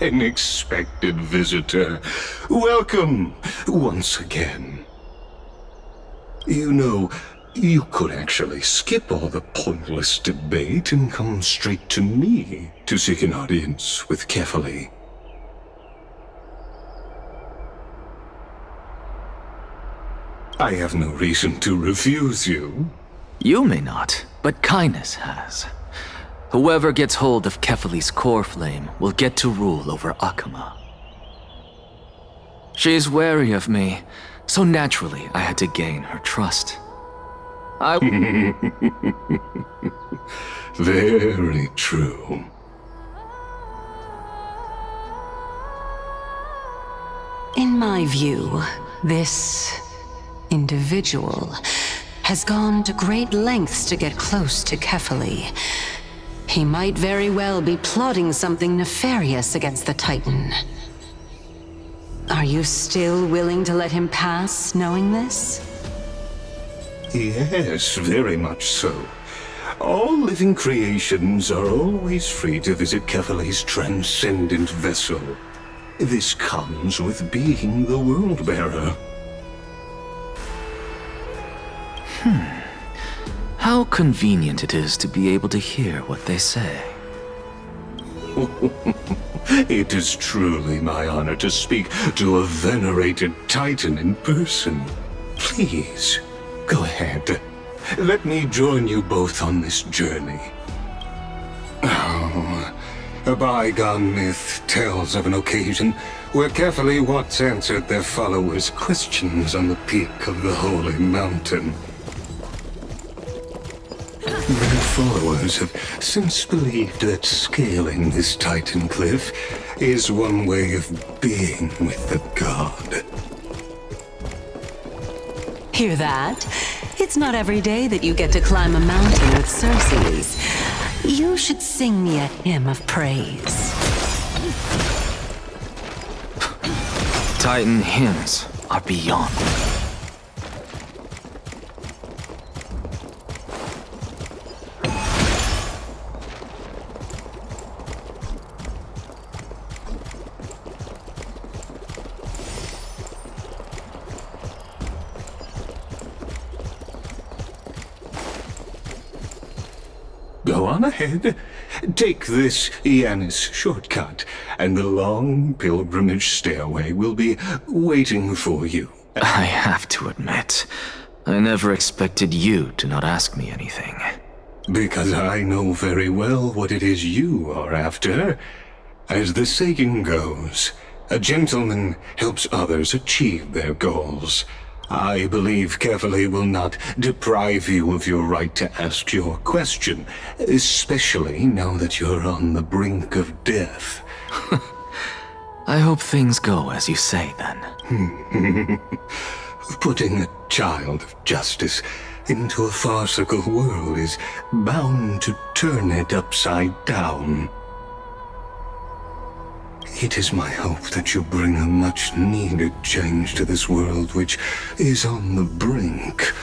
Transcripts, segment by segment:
unexpected visitor. Welcome once again. You know, you could actually skip all the pointless debate and come straight to me to seek an audience with Kefali. I have no reason to refuse you. You may not, but kindness has. Whoever gets hold of Kefali's core flame will get to rule over Akama. She's wary of me, so naturally I had to gain her trust. Very true. In my view, this individual has gone to great lengths to get close to Kefali. He might very well be plotting something nefarious against the Titan. Are you still willing to let him pass, knowing this? Yes, very much so. All living creations are always free to visit Kefali's transcendent vessel. This comes with being the World-Bearer. How convenient it is to be able to hear what they say. It is truly my honor to speak to a venerated Titan in person. Please, go ahead. Let me join you both on this journey. Oh, a bygone myth tells of an occasion where Kefali once answered their followers' questions on the peak of the holy mountain. Their followers have since believed that scaling this Titan cliff is one way of being with the god. Hear that? It's not every day that you get to climb a mountain with Circes. You should sing me a hymn of praise. Titan hymns are beyond me. Go on ahead. Take this Yanis shortcut, and the long pilgrimage stairway will be waiting for you. I have to admit, I never expected you to not ask me anything. Because I know very well what it is you are after. As the saying goes, a gentleman helps others achieve their goals. I believe Kefali will not deprive you of your right to ask your question, especially now that you're on the brink of death. I hope things go as you say, then. Putting a child of justice into a farcical world is bound to turn it upside down. It is my hope that you bring a much-needed change to this world which is on the brink.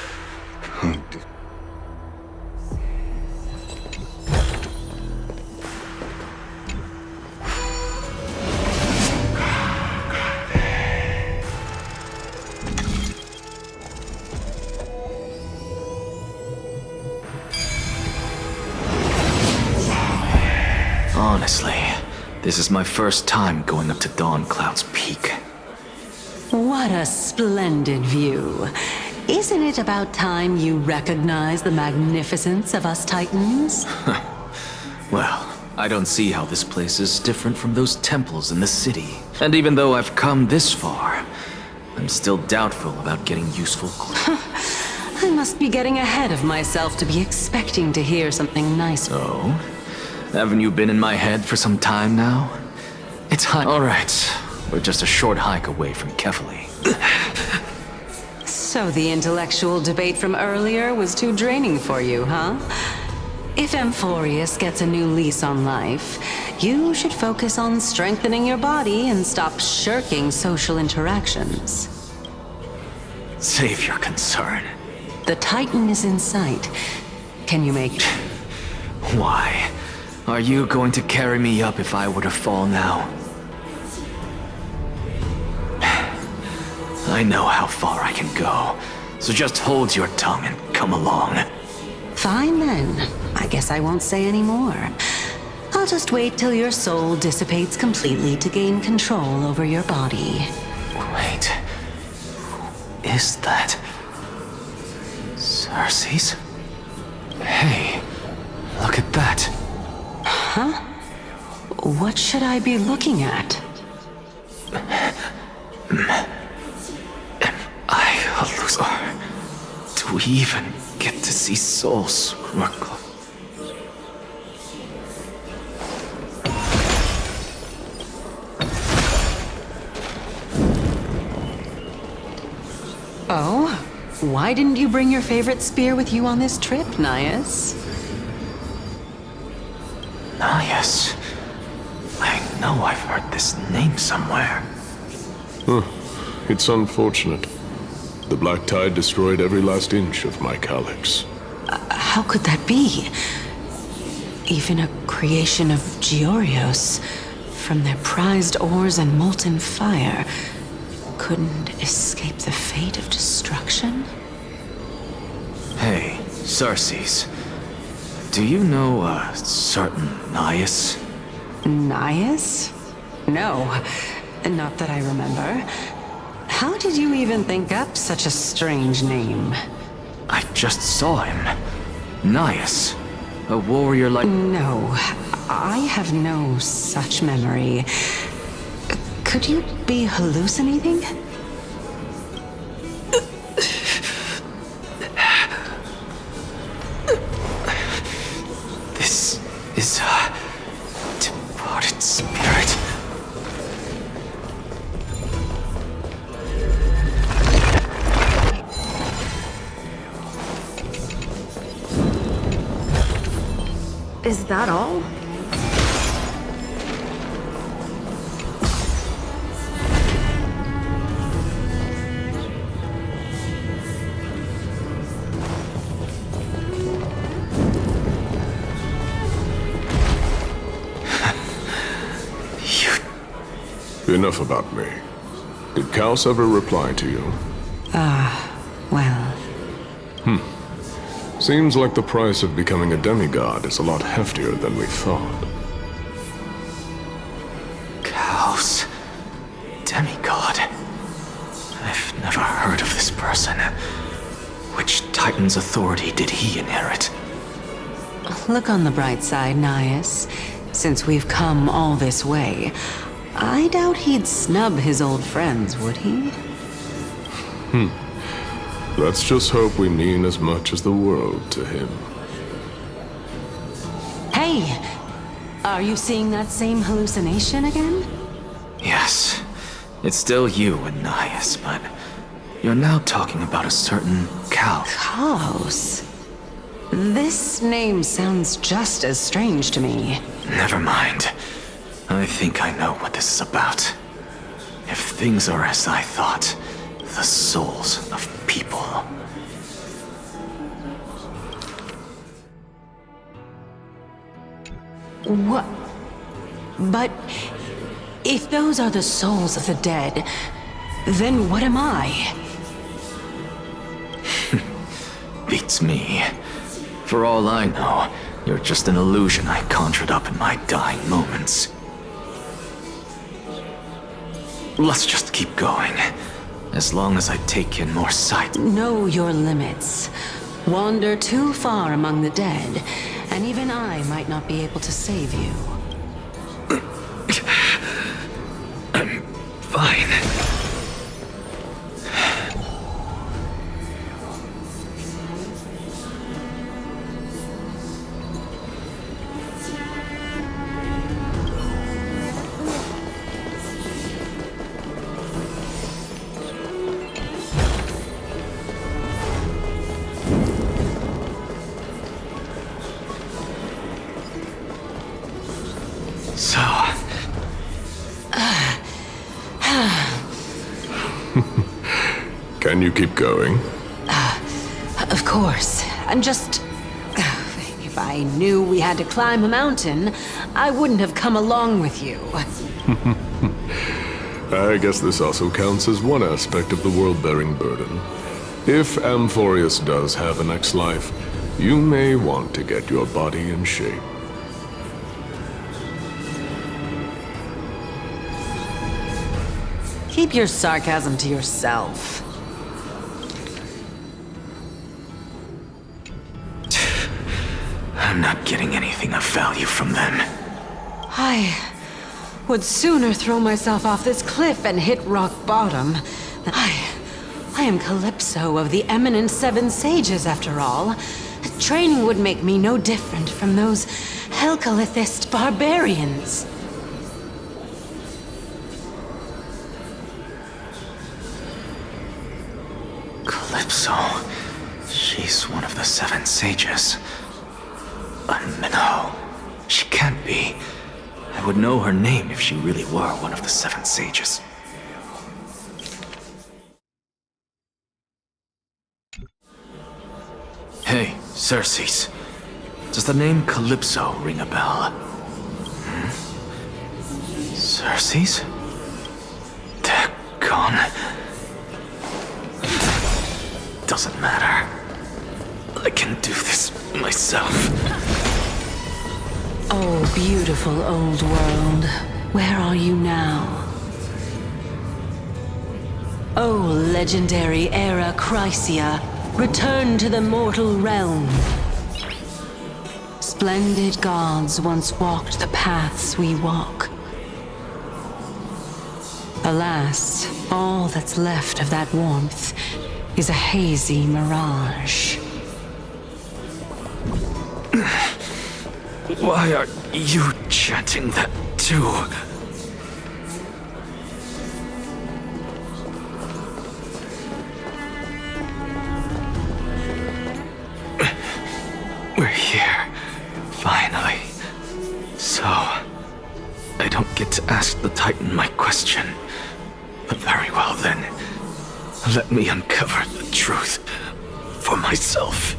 Honestly, this is my first time going up to Dawn Cloud's peak. What a splendid view. Isn't it about time you recognize the magnificence of us Titans? Well, I don't see how this place is different from those temples in the city. And even though I've come this far, I'm still doubtful about getting useful clues. I must be getting ahead of myself to be expecting to hear something nice. Oh? Haven't you been in my head for some time now? It's high. All right, we're just a short hike away from Kefali. So the intellectual debate from earlier was too draining for you, huh? If Amphorius gets a new lease on life, you should focus on strengthening your body and stop shirking social interactions. Save your concern. The Titan is in sight. Can you make... Why? Are you going to carry me up if I were to fall now? I know how far I can go, so just hold your tongue and come along. Fine then. I guess I won't say any more. I'll just wait till your soul dissipates completely to gain control over your body. Wait. Who is that? Cersei's? Hey, look at that. Huh? What should I be looking at? Am I a loser? Do we even get to see souls who are close? Oh? Why didn't you bring your favorite spear with you on this trip, Nias? Nias. I know I've heard this name somewhere. It's unfortunate. The Black Tide destroyed every last inch of my calyx. How could that be? Even a creation of Georios, from their prized ores and molten fire, couldn't escape the fate of destruction? Hey, Cersei's. Do you know a certain Nias? Nias? No, not that I remember. How did you even think up such a strange name? I just saw him. Nias. A warrior like... No, I have no such memory. Could you be hallucinating? This is a departed spirit. Is that all? Enough about me. Did Kaos ever reply to you? Well, Seems like the price of becoming a demigod is a lot heftier than we thought. Kaos. Demigod. I've never heard of this person. Which Titan's authority did he inherit? look on the bright side, Nias. Since we've come all this way, I doubt he'd snub his old friends, would he? Let's just hope we mean as much as the world to him. Hey! Are you seeing that same hallucination again? Yes. It's still you and Nias, but you're now talking about a certain cow. Kaos. This name sounds just as strange to me. Never mind. I think I know what this is about. If things are as I thought, the souls of people. What? But if those are the souls of the dead, then what am I? Beats me. For all I know, you're just an illusion I conjured up in my dying moments. Let's just keep going. As long as I take in more sight. Know your limits. Wander too far among the dead, and even I might not be able to save you. I'm fine. So, Can you keep going? Of course. I'm just... If I knew we had to climb a mountain, I wouldn't have come along with you. I guess this also counts as one aspect of the world-bearing burden. If Amphorius does have a next life, you may want to get your body in shape. Keep your sarcasm to yourself. I'm not getting anything of value from them. I would sooner throw myself off this cliff and hit rock bottom than I am Calypso of the eminent Seven Sages, after all. Training would make me no different from those Helcalithist barbarians. Calypso. She's one of the Seven Sages. No, she can't be. I would know her name if she really were one of the Seven Sages. Hey, Circes. Does the name Calypso ring a bell? Circes? They're gone. Doesn't matter. I can do this myself. Oh, beautiful old world. Where are you now? Oh, legendary era Chrysia, return to the mortal realm. Splendid gods once walked the paths we walk. Alas, all that's left of that warmth is a hazy mirage. Why are you chanting that too? We're here, finally. So, I don't get to ask the Titan my question. But very well then. Let me uncover the truth for myself.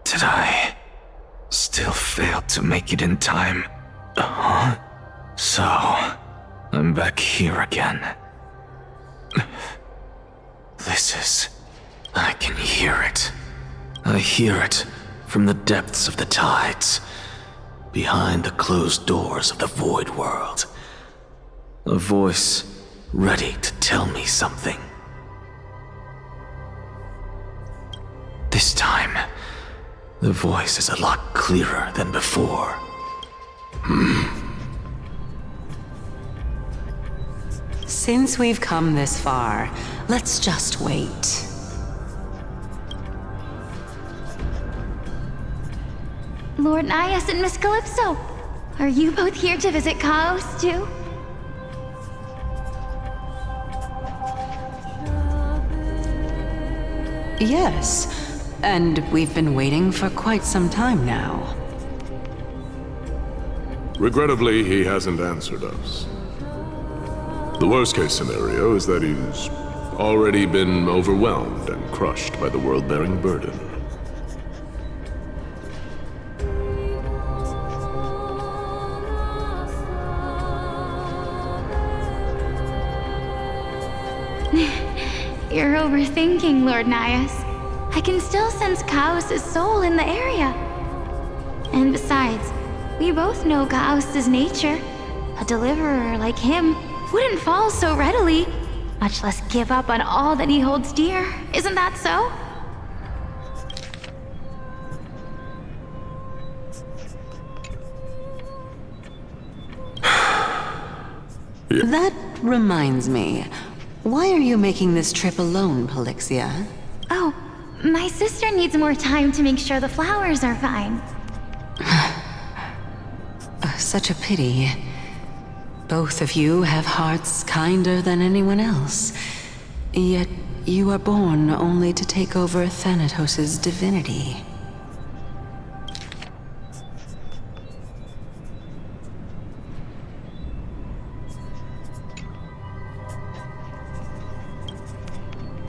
Did I still fail to make it in time? So, I'm back here again. I can hear it. I hear it from the depths of the tides, behind the closed doors of the void world. A voice ready to tell me something. This time, the voice is a lot clearer than before. Since we've come this far, let's just wait. Lord Nias and Miss Calypso, are you both here to visit Chaos too? Yes, and we've been waiting for quite some time now. Regrettably, he hasn't answered us. The worst-case scenario is that he's already been overwhelmed and crushed by the world-bearing burden. You're overthinking, Lord Nias. I can still sense Chaos' soul in the area. And besides, we both know Chaos' nature. A deliverer like him wouldn't fall so readily, much less give up on all that he holds dear. Isn't that so? Yeah. That reminds me. Why are you making this trip alone, Polixia? Oh, my sister needs more time to make sure the flowers are fine. Such a pity. Both of you have hearts kinder than anyone else. Yet you are born only to take over Thanatos' divinity.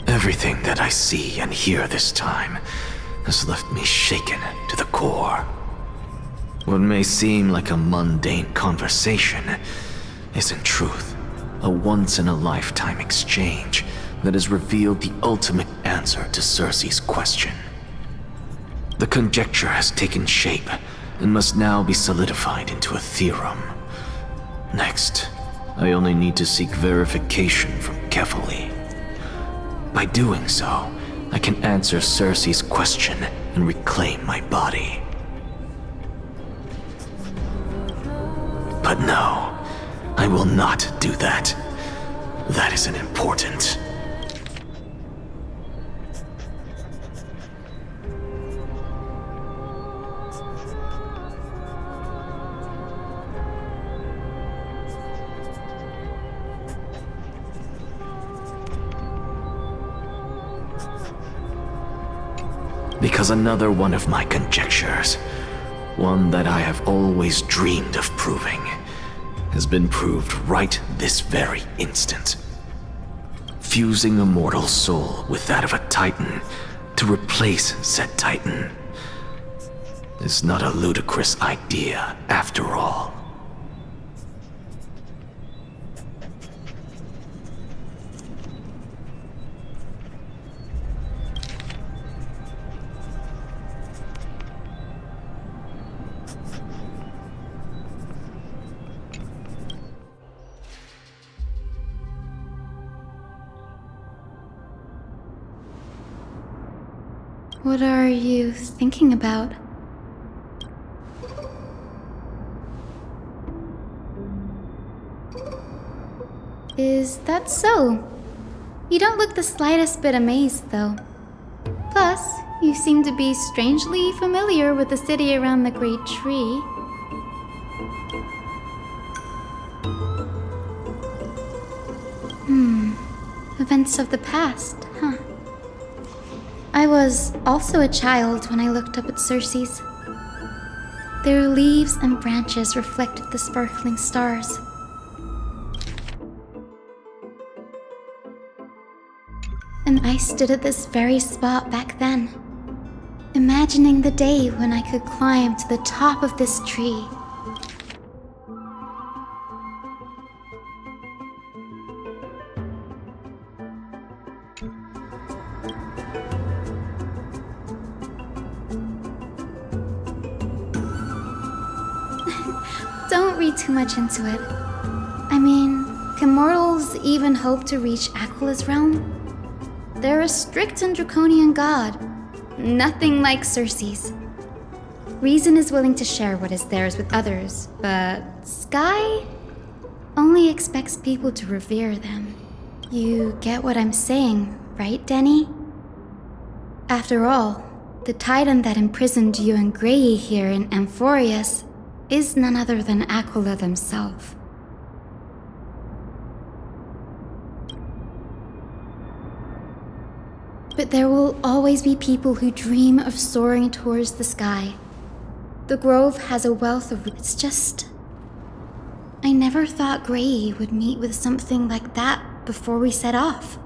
Everything that I see and hear this time has left me shaken to the core. What may seem like a mundane conversation is in truth a once-in-a-lifetime exchange that has revealed the ultimate answer to Cersei's question. The conjecture has taken shape and must now be solidified into a theorem. Next, I only need to seek verification from Kefali. By doing so, I can answer Cersei's question and reclaim my body. But no, I will not do that. That isn't important. Because another one of my conjectures, one that I have always dreamed of proving, has been proved right this very instant. Fusing a mortal soul with that of a Titan to replace said Titan is not a ludicrous idea after all. What are you thinking about? Is that so? You don't look the slightest bit amazed, though. Plus, you seem to be strangely familiar with the city around the Great Tree. Events of the past, huh? I was also a child when I looked up at Cersei's. Their leaves and branches reflected the sparkling stars. And I stood at this very spot back then, imagining the day when I could climb to the top of this tree. Don't read too much into it. I mean, can mortals even hope to reach Aquila's realm? They're a strict and draconian god. Nothing like Cersei's. Reason is willing to share what is theirs with others, but Sky only expects people to revere them. You get what I'm saying, right, Denny? After all, the Titan that imprisoned you and Grey here in Amphorius is none other than Aquila themselves. But there will always be people who dream of soaring towards the sky. The Grove has a wealth of... It's just... I never thought Grey would meet with something like that before we set off.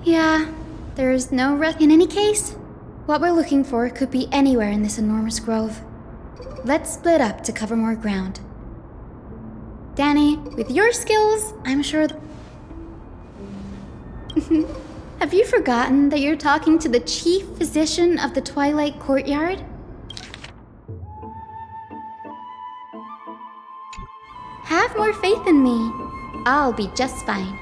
Yeah, there's no rush. In any case, what we're looking for could be anywhere in this enormous grove. Let's split up to cover more ground. Danny, with your skills, I'm sure... Have you forgotten that you're talking to the chief physician of the Twilight Courtyard? Have more faith in me. I'll be just fine.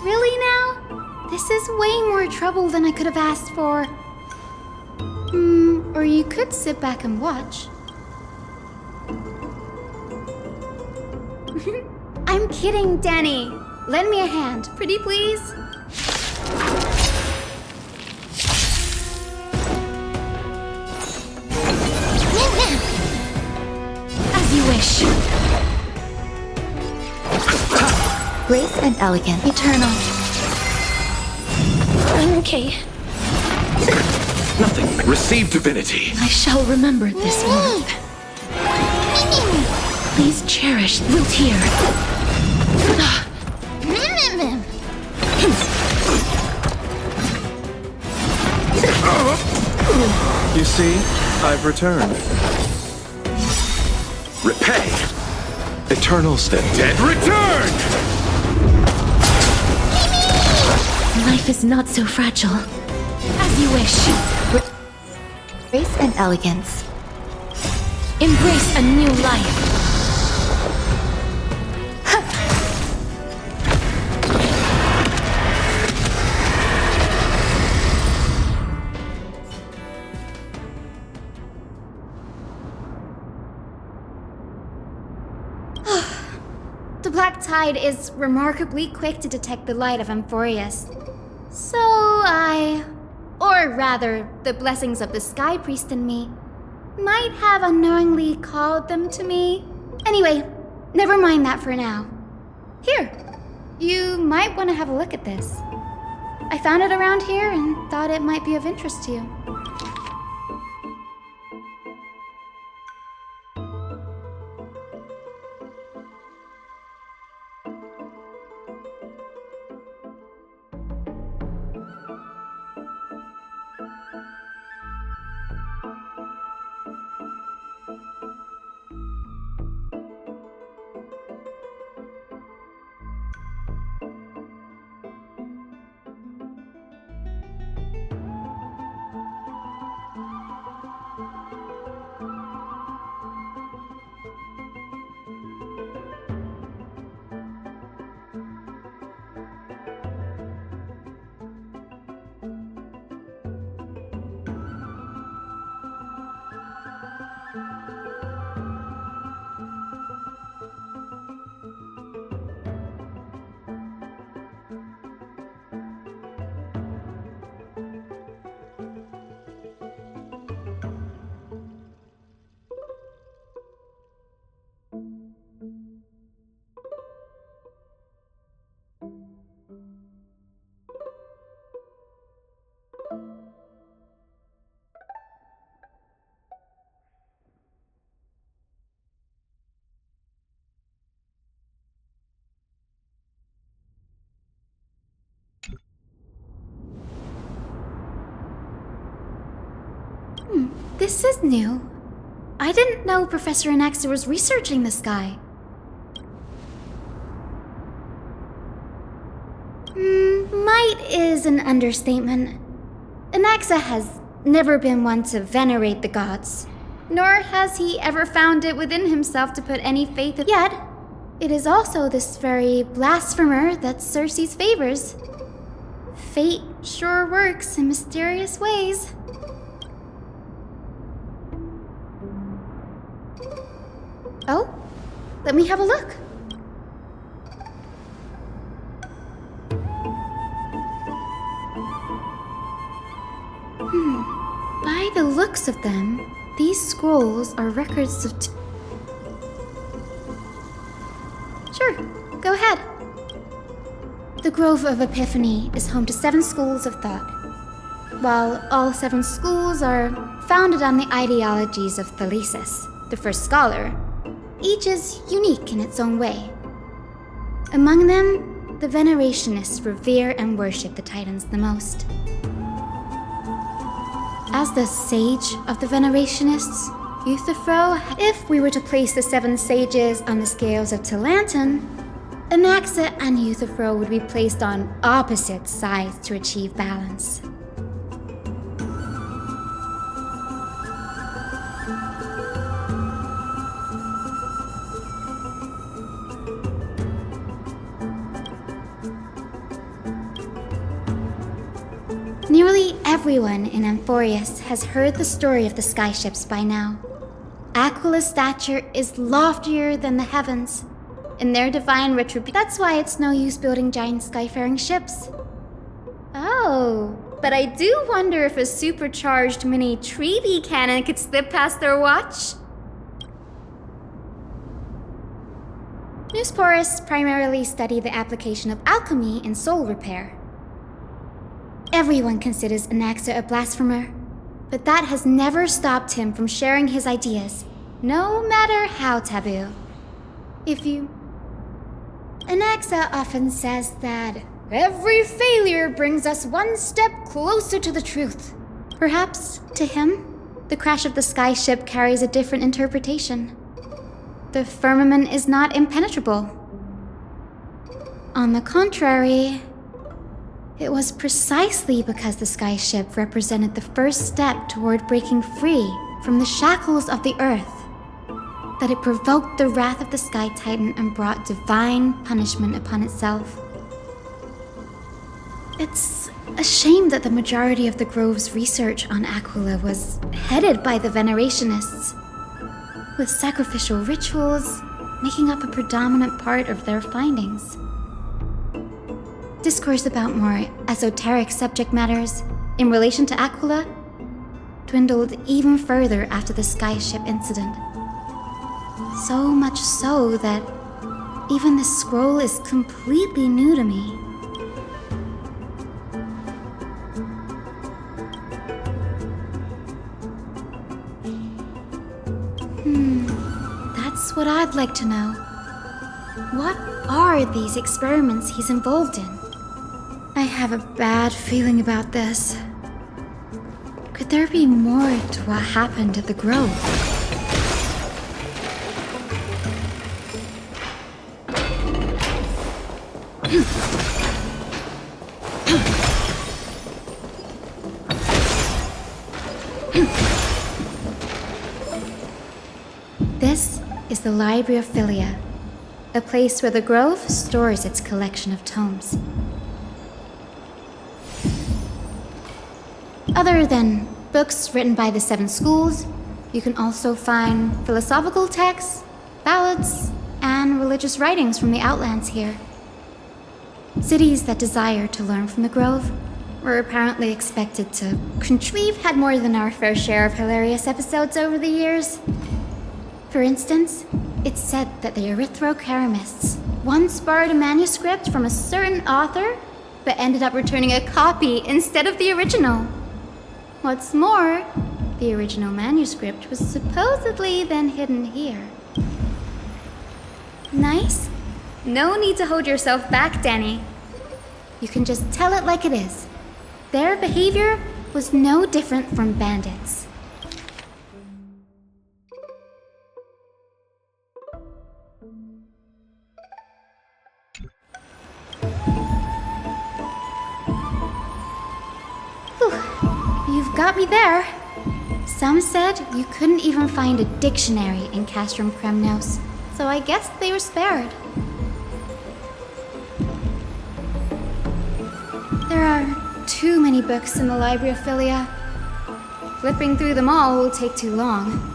Really now? This is way more trouble than I could have asked for. Or you could sit back and watch. I'm kidding, Danny. Lend me a hand, pretty please. As you wish. Grace and elegant. Eternal. Okay. Nothing. Receive divinity. I shall remember this one. Please cherish the tear. You see, I've returned. Repay. Eternals. The dead return! Life is not so fragile. As you wish. Grace and elegance. Embrace a new life. The Black Tide is remarkably quick to detect the light of Amphorius. So or rather, the blessings of the Sky Priest in me, might have unknowingly called them to me. Anyway, never mind that for now. Here, you might want to have a look at this. I found it around here and thought it might be of interest to you. This is new. I didn't know Professor Anaxa was researching the sky. Might is an understatement. Anaxa has never been one to venerate the gods, nor has he ever found it within himself to put any faith in. Yet, it is also this very blasphemer that Circe's favors. Fate sure works in mysterious ways. Oh, let me have a look. By the looks of them, these scrolls are records of... Sure, go ahead. The Grove of Epiphany is home to 7 schools of thought. While all 7 schools are founded on the ideologies of Thalesis, the first scholar, each is unique in its own way. Among them, the Venerationists revere and worship the Titans the most. As the sage of the Venerationists, Euthyphro, if we were to place the 7 sages on the scales of Talanton, Anaxa and Euthyphro would be placed on opposite sides to achieve balance. Nearly everyone in Amphorius has heard the story of the skyships by now. Aquila's stature is loftier than the heavens, and their divine retribution. That's why it's no use building giant skyfaring ships. Oh, but I do wonder if a supercharged mini Treaty cannon could slip past their watch. Newsporus primarily study the application of alchemy in soul repair. Everyone considers Anaxa a blasphemer, but that has never stopped him from sharing his ideas, no matter how taboo. Anaxa often says that every failure brings us one step closer to the truth. Perhaps, to him, the crash of the skyship carries a different interpretation. the firmament is not impenetrable. On the contrary, it was precisely because the skyship represented the first step toward breaking free from the shackles of the Earth that it provoked the wrath of the Sky Titan and brought divine punishment upon itself. It's a shame that the majority of the Grove's research on Aquila was headed by the Venerationists, with sacrificial rituals making up a predominant part of their findings. Discourse about more esoteric subject matters in relation to Aquila dwindled even further after the skyship incident. So much so that even the scroll is completely new to me. That's what I'd like to know. What are these experiments he's involved in? I have a bad feeling about this. Could there be more to what happened at the Grove? This is the Library of Philia, a place where the Grove stores its collection of tomes. Other than books written by the 7 schools, you can also find philosophical texts, ballads, and religious writings from the Outlands here. Cities that desire to learn from the Grove were apparently expected to contrive. We've had more than our fair share of hilarious episodes over the years. For instance, it's said that the Erythrocheramists once borrowed a manuscript from a certain author, but ended up returning a copy instead of the original. What's more, the original manuscript was supposedly then hidden here. Nice? No need to hold yourself back, Danny. You can just tell it like it is. Their behavior was no different from bandits. You've got me there. Some said you couldn't even find a dictionary in Castrum Kremnos, so I guess they were spared. There are too many books in the Library of Philia. Flipping through them all will take too long.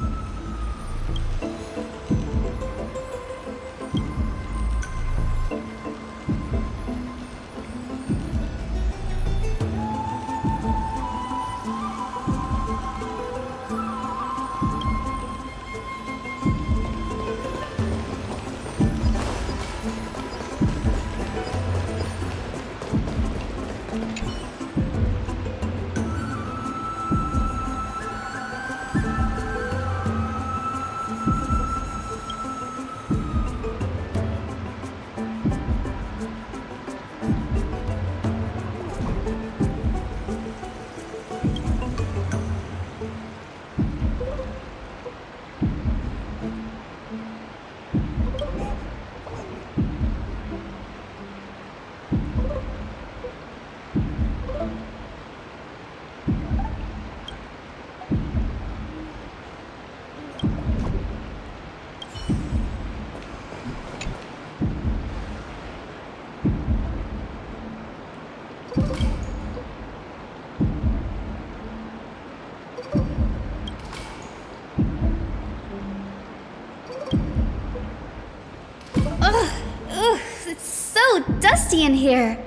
It's so dusty in here.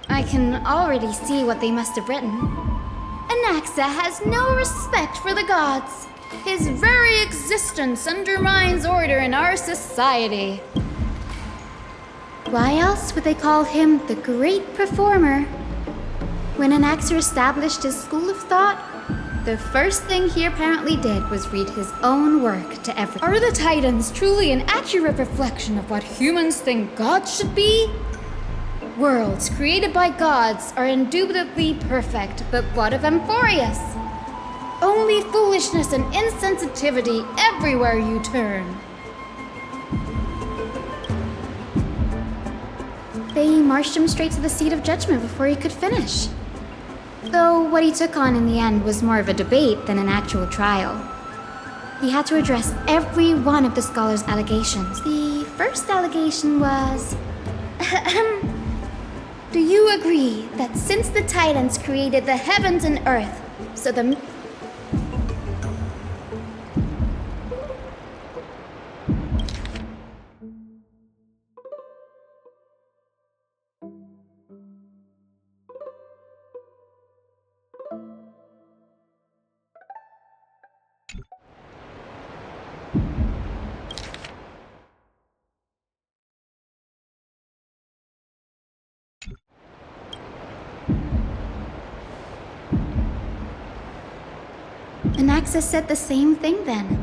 I can already see what they must have written. Anaxa has no respect for the gods. His very existence undermines order in our society. Why else would they call him the Great Performer? When Anaxer established his school of thought, the first thing he apparently did was read his own work to everyone. Are the Titans truly an accurate reflection of what humans think gods should be? Worlds created by gods are indubitably perfect, but what of Amphorius? Only foolishness and insensitivity everywhere you turn. They marched him straight to the seat of judgment before he could finish. Though what he took on in the end was more of a debate than an actual trial. He had to address every one of the scholar's allegations. The first allegation was... Do you agree that since the Titans created the heavens and earth, so the... Anaxa said the same thing then.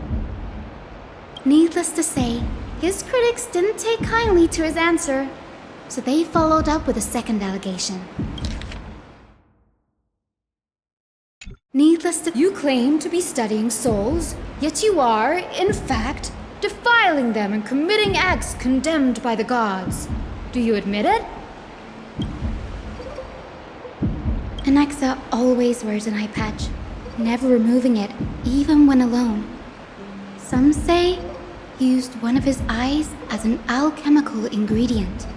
Needless to say, his critics didn't take kindly to his answer, so they followed up with a second allegation. You claim to be studying souls, yet you are, in fact, defiling them and committing acts condemned by the gods. Do you admit it? Anaxa always wears an eye patch, never removing it, even when alone. Some say he used one of his eyes as an alchemical ingredient.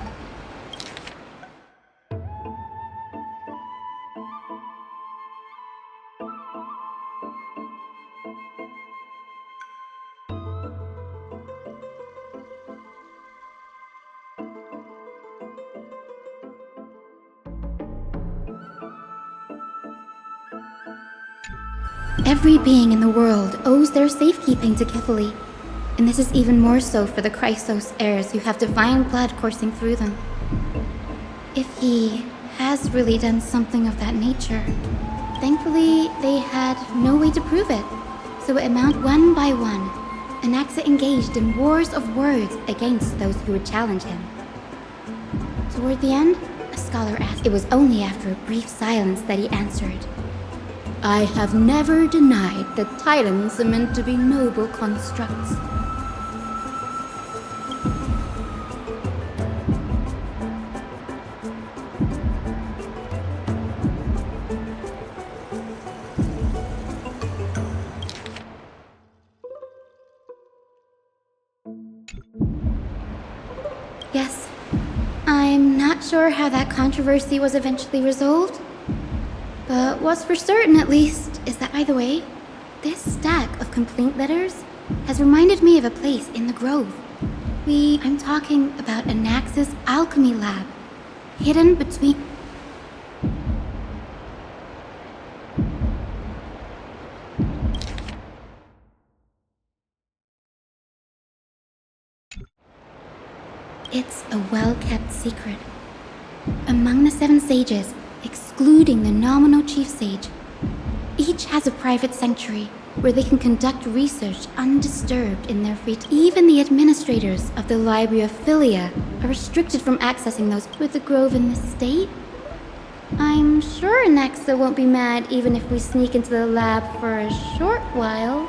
Every being in the world owes their safekeeping to Kifili, and this is even more so for the Chrysos heirs who have divine blood coursing through them. If he has really done something of that nature, thankfully they had no way to prove it, so it went one by one. Anaxa engaged in wars of words against those who would challenge him. Toward the end, a scholar asked. It was only after a brief silence that he answered. I have never denied that Titans are meant to be noble constructs. Yes, I'm not sure how that controversy was eventually resolved. But what's for certain, at least, is that either way, this stack of complaint letters has reminded me of a place in the Grove. I'm talking about Anaxa's alchemy lab, hidden between... It's a well-kept secret. Among the 7 sages, excluding the nominal chief sage, each has a private sanctuary where they can conduct research undisturbed in their free time. Even the administrators of the Library of Philia are restricted from accessing those. With the Grove in this state, I'm sure Anaxa won't be mad even if we sneak into the lab for a short while.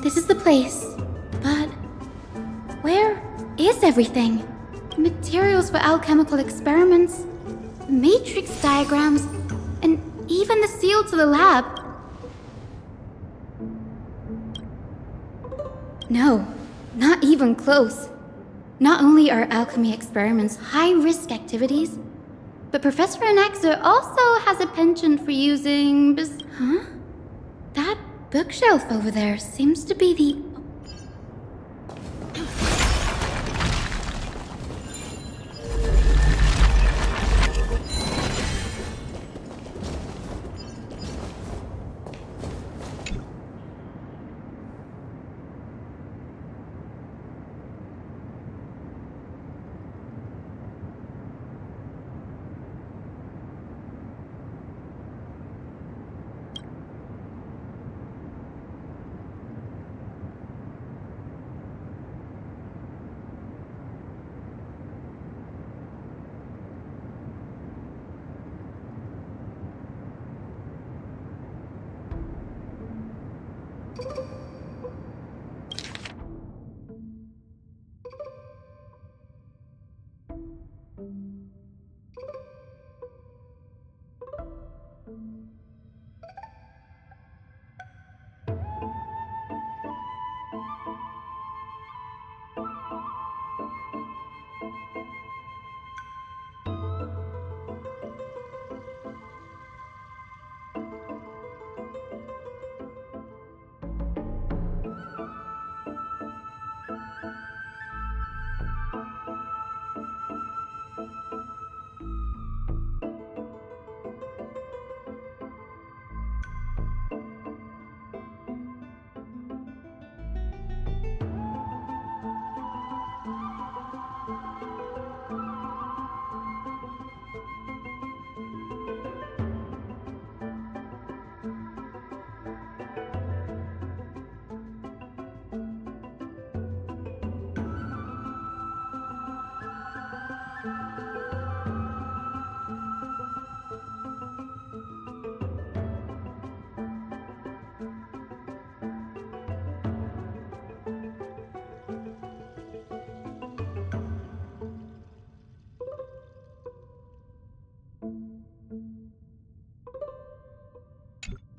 This is the place, but where is everything? Materials for alchemical experiments, matrix diagrams, and even the seal to the lab. No, not even close. Not only are alchemy experiments high-risk activities, but Professor Anaxa also has a penchant for using... Huh? That bookshelf over there seems to be the...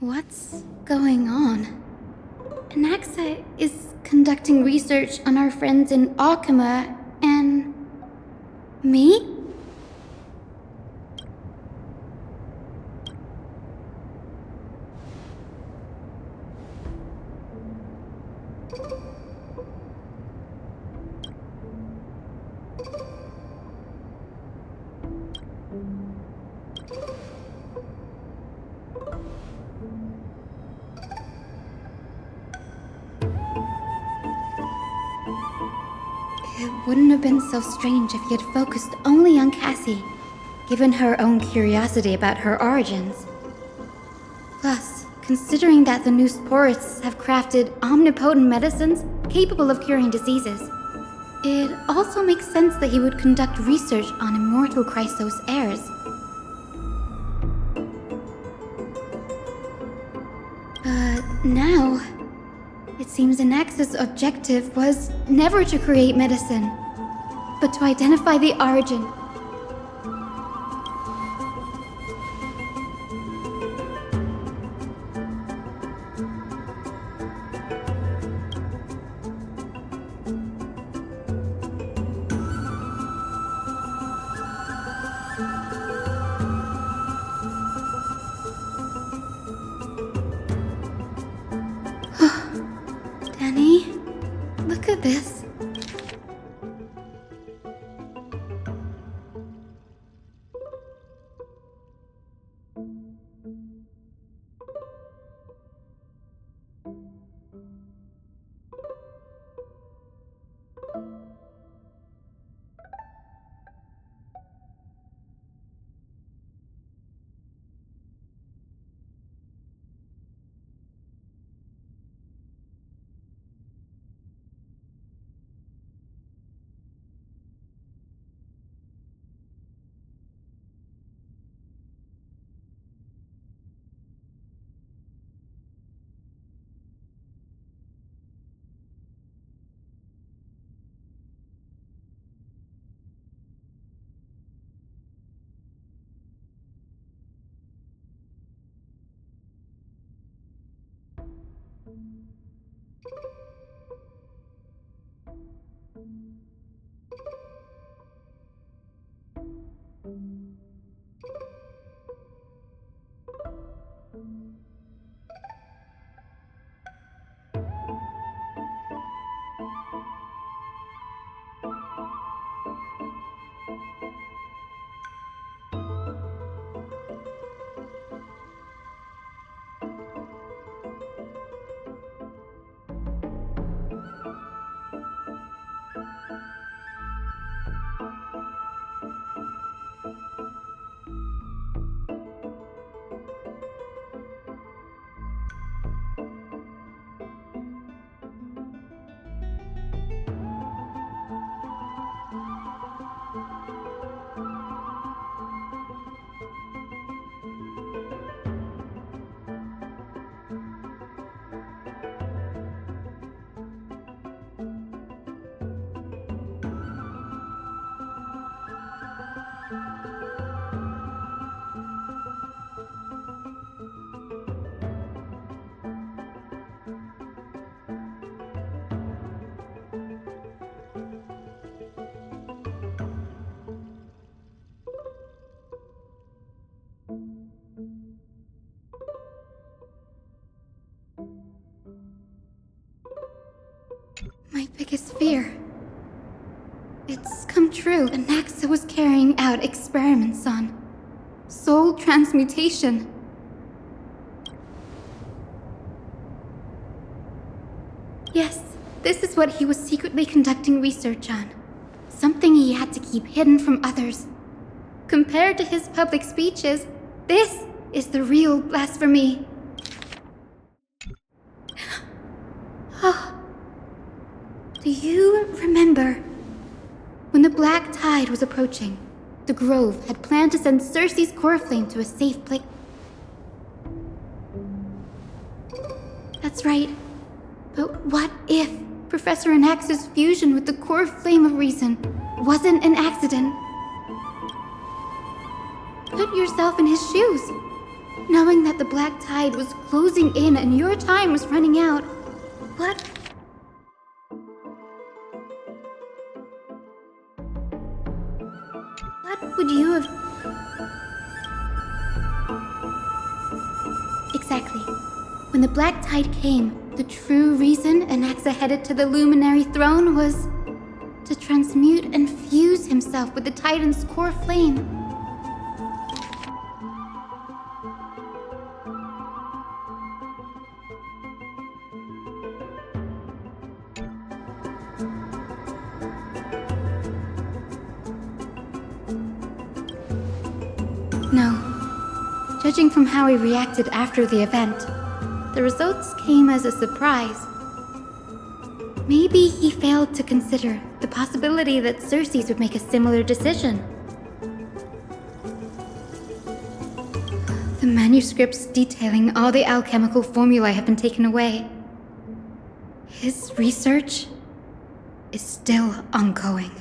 What's going on? Anaxa is conducting research on our friends in Alchema and... me? It wouldn't have been so strange if he had focused only on Cassie, given her own curiosity about her origins. Plus, considering that the new sporists have crafted omnipotent medicines capable of curing diseases, it also makes sense that he would conduct research on immortal Chrysos heirs. But now... it seems Anaxa's objective was never to create medicine, but to identify the origin. Danny, look at this. My biggest fear. It's come true. Anaxa was carrying out experiments on soul transmutation. Yes, this is what he was secretly conducting research on. Something he had to keep hidden from others. Compared to his public speeches, this is the real blasphemy. Oh. Do you remember? When the Black Tide was approaching, the Grove had planned to send Cersei's core flame to a safe place. That's right. But what if Professor Anaxa's fusion with the core flame of reason wasn't an accident? Put yourself in his shoes. Knowing that the Black Tide was closing in and your time was running out. What would you have... Exactly. When the Black Tide came, the true reason Anaxa headed to the Luminary Throne was to transmute and fuse himself with the Titan's core flame. No. Judging from how he reacted after the event, the results came as a surprise. Maybe he failed to consider the possibility that Cersei's would make a similar decision. The manuscripts detailing all the alchemical formulae have been taken away. His research is still ongoing.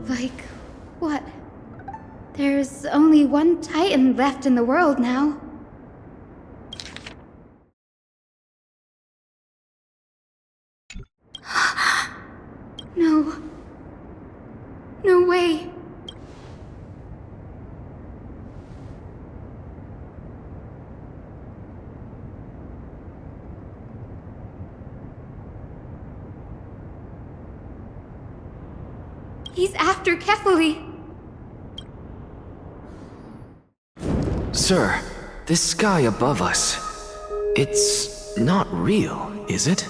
Like what? There's only one Titan left in the world now. No. No way. He's after Kefali. Sir, this sky above us, it's not real, is it?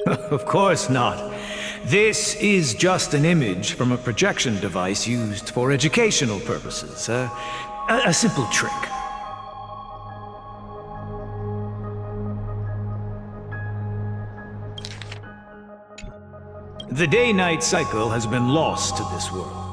Of course not. This is just an image from a projection device used for educational purposes. A simple trick. The day-night cycle has been lost to this world.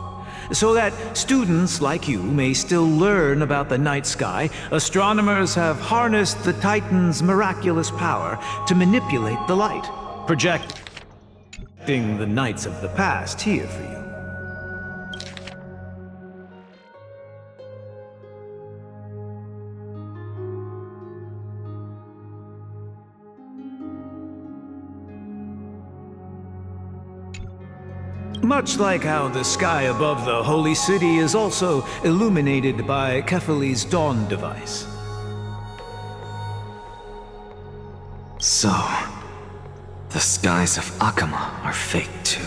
So that students like you may still learn about the night sky, astronomers have harnessed the Titan's miraculous power to manipulate the light, projecting the nights of the past here for you. Much like how the sky above the Holy City is also illuminated by Kefali's dawn device. So, the skies of Akama are fake too.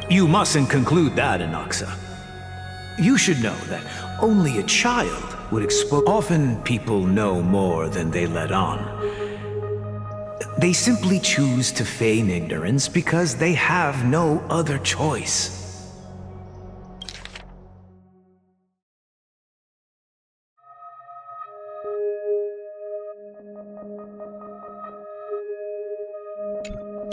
You mustn't conclude that, Anaxa. You should know that only a child would expose. Often people know more than they let on. They simply choose to feign ignorance because they have no other choice.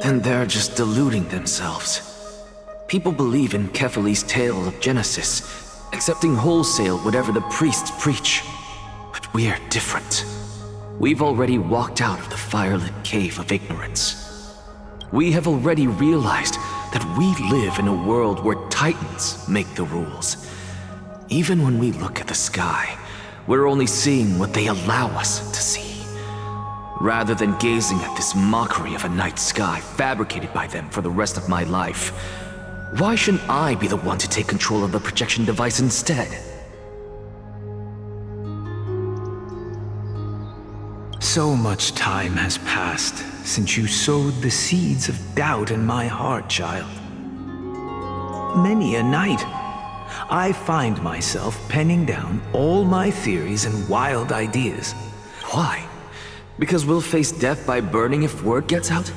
Then they're just deluding themselves. People believe in Kefali's tale of Genesis, accepting wholesale whatever the priests preach. But we're different. We've already walked out of the firelit cave of ignorance. We have already realized that we live in a world where Titans make the rules. Even when we look at the sky, we're only seeing what they allow us to see, rather than gazing at this mockery of a night sky fabricated by them for the rest of my life. Why shouldn't I be the one to take control of the projection device instead? So much time has passed since you sowed the seeds of doubt in my heart, child. Many a night, I find myself penning down all my theories and wild ideas. Why? Because we'll face death by burning if word gets out?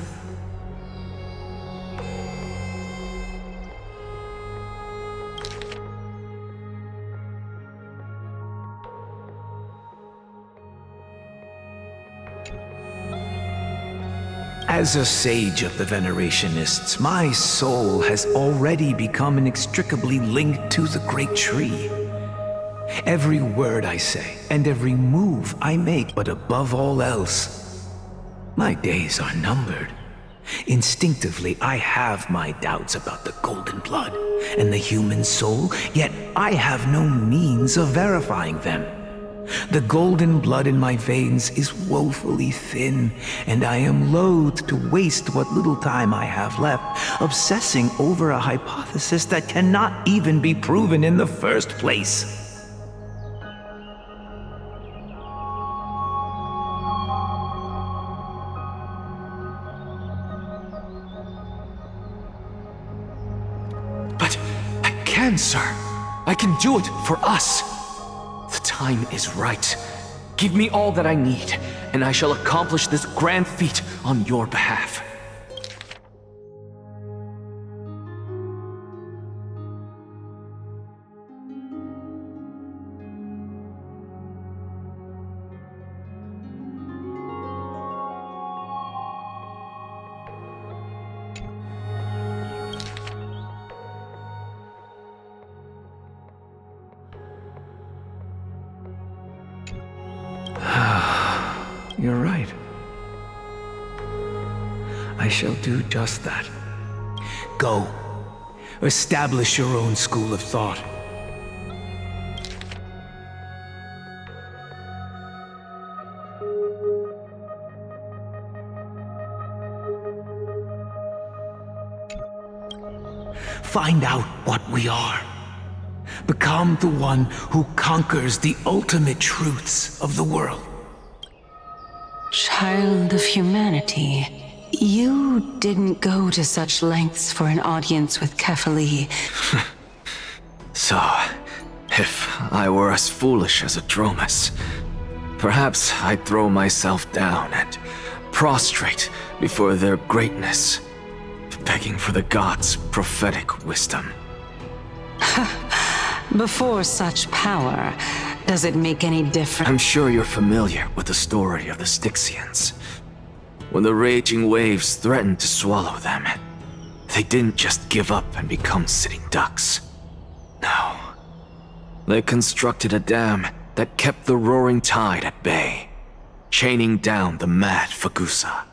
As a sage of the Venerationists, my soul has already become inextricably linked to the great tree. Every word I say, and every move I make, but above all else, my days are numbered. Instinctively, I have my doubts about the golden blood and the human soul, yet I have no means of verifying them. The golden blood in my veins is woefully thin, and I am loath to waste what little time I have left obsessing over a hypothesis that cannot even be proven in the first place. But I can, sir. I can do it for us. The time is right. Give me all that I need, and I shall accomplish this grand feat on your behalf. You're right. I shall do just that. Go. Establish your own school of thought. Find out what we are. Become the one who conquers the ultimate truths of the world. Child of humanity, you didn't go to such lengths for an audience with Kefali. So, if I were as foolish as Através, perhaps I'd throw myself down and prostrate before their greatness, begging for the gods' prophetic wisdom. Before such power, does it make any difference? I'm sure you're familiar with the story of the Styxians. When the raging waves threatened to swallow them, they didn't just give up and become sitting ducks. No. They constructed a dam that kept the roaring tide at bay, chaining down the mad Fagusa.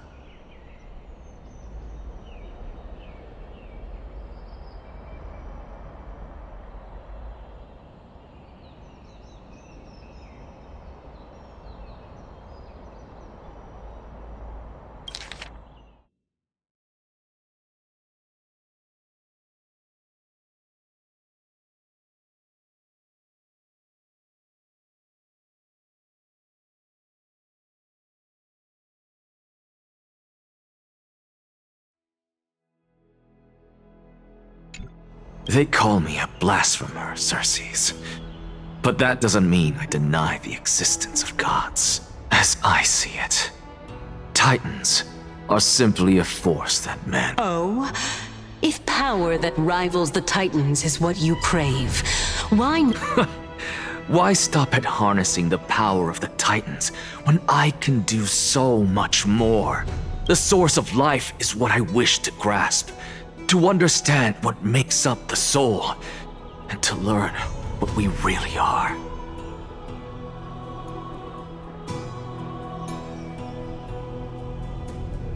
They call me a blasphemer, Xerxes. But that doesn't mean I deny the existence of gods. As I see it, Titans are simply a force that men... Oh? If power that rivals the Titans is what you crave, why... Why stop at harnessing the power of the Titans when I can do so much more? The source of life is what I wish to grasp. To understand what makes up the soul, and to learn what we really are.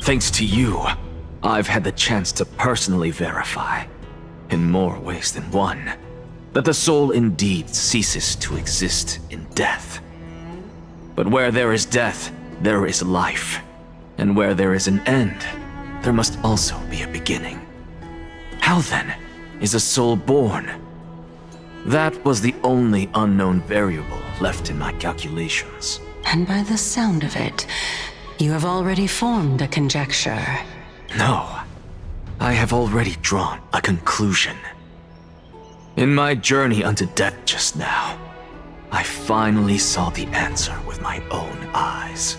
Thanks to you, I've had the chance to personally verify, in more ways than one, that the soul indeed ceases to exist in death. But where there is death, there is life. And where there is an end, there must also be a beginning. How then is a soul born. That was the only unknown variable left in my calculations. And by the sound of it, you have already formed a conjecture. No, I have already drawn a conclusion. In my journey unto death just now, I finally saw the answer with my own eyes.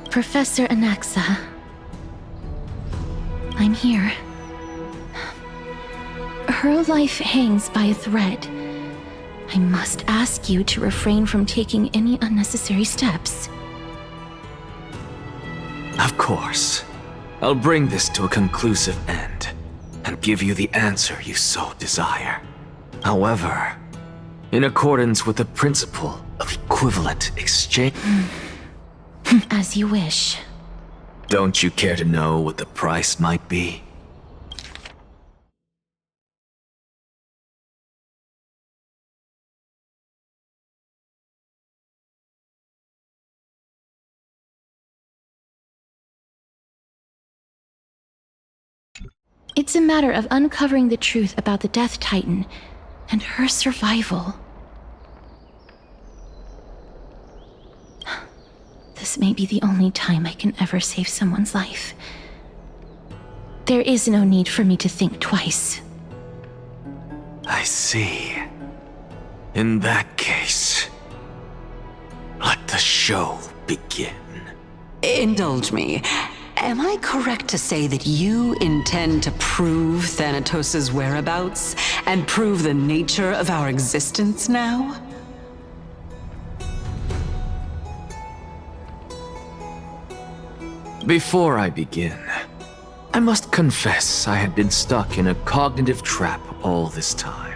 Professor Anaxa, I'm here. Her life hangs by a thread. I must ask you to refrain from taking any unnecessary steps. Of course. I'll bring this to a conclusive end and give you the answer you so desire. However, in accordance with the principle of equivalent exchange... As you wish. Don't you care to know what the price might be? It's a matter of uncovering the truth about the Death Titan and her survival. This may be the only time I can ever save someone's life. There is no need for me to think twice. I see. In that case, let the show begin. Indulge me. Am I correct to say that you intend to prove Thanatos' whereabouts and prove the nature of our existence now? Before I begin, I must confess I had been stuck in a cognitive trap all this time.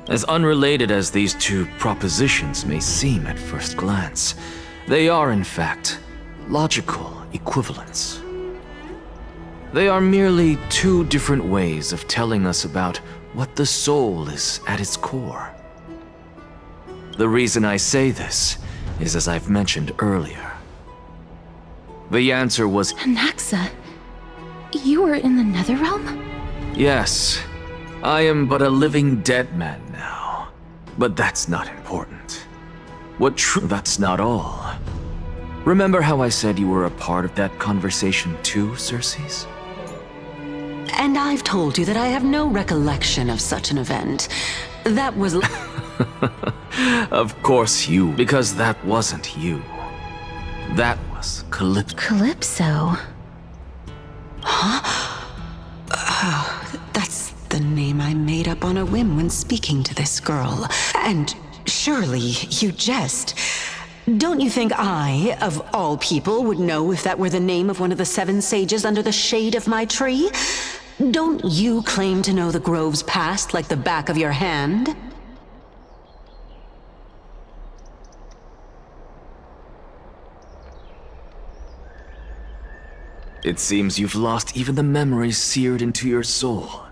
As unrelated as these two propositions may seem at first glance, they are in fact logical equivalents. They are merely two different ways of telling us about what the soul is at its core. The reason I say this is as I've mentioned earlier. The answer was... Anaxa, you were in the Netherrealm? Yes, I am but a living dead man now. But that's not important. That's not all. Remember how I said you were a part of that conversation too, Circes? And I've told you that I have no recollection of such an event. That was... Of course you, because that wasn't you. That was Calypso. Calypso? Huh? Oh, that's the name I made up on a whim when speaking to this girl. And surely you jest. Don't you think I, of all people, would know if that were the name of one of the 7 sages under the shade of my tree? Don't you claim to know the grove's past like the back of your hand? It seems you've lost even the memories seared into your soul.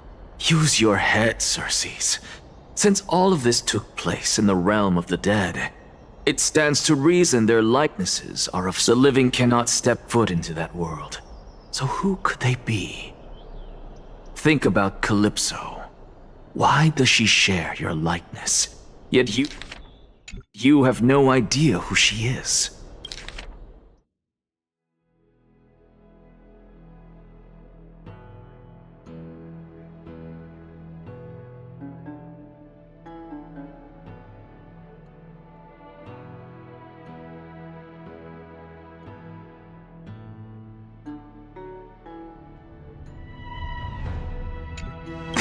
Use your head, Circes. Since all of this took place in the realm of the dead, it stands to reason their likenesses are of the living cannot step foot into that world. So who could they be? Think about Calypso. Why does she share your likeness? Yet you have no idea who she is.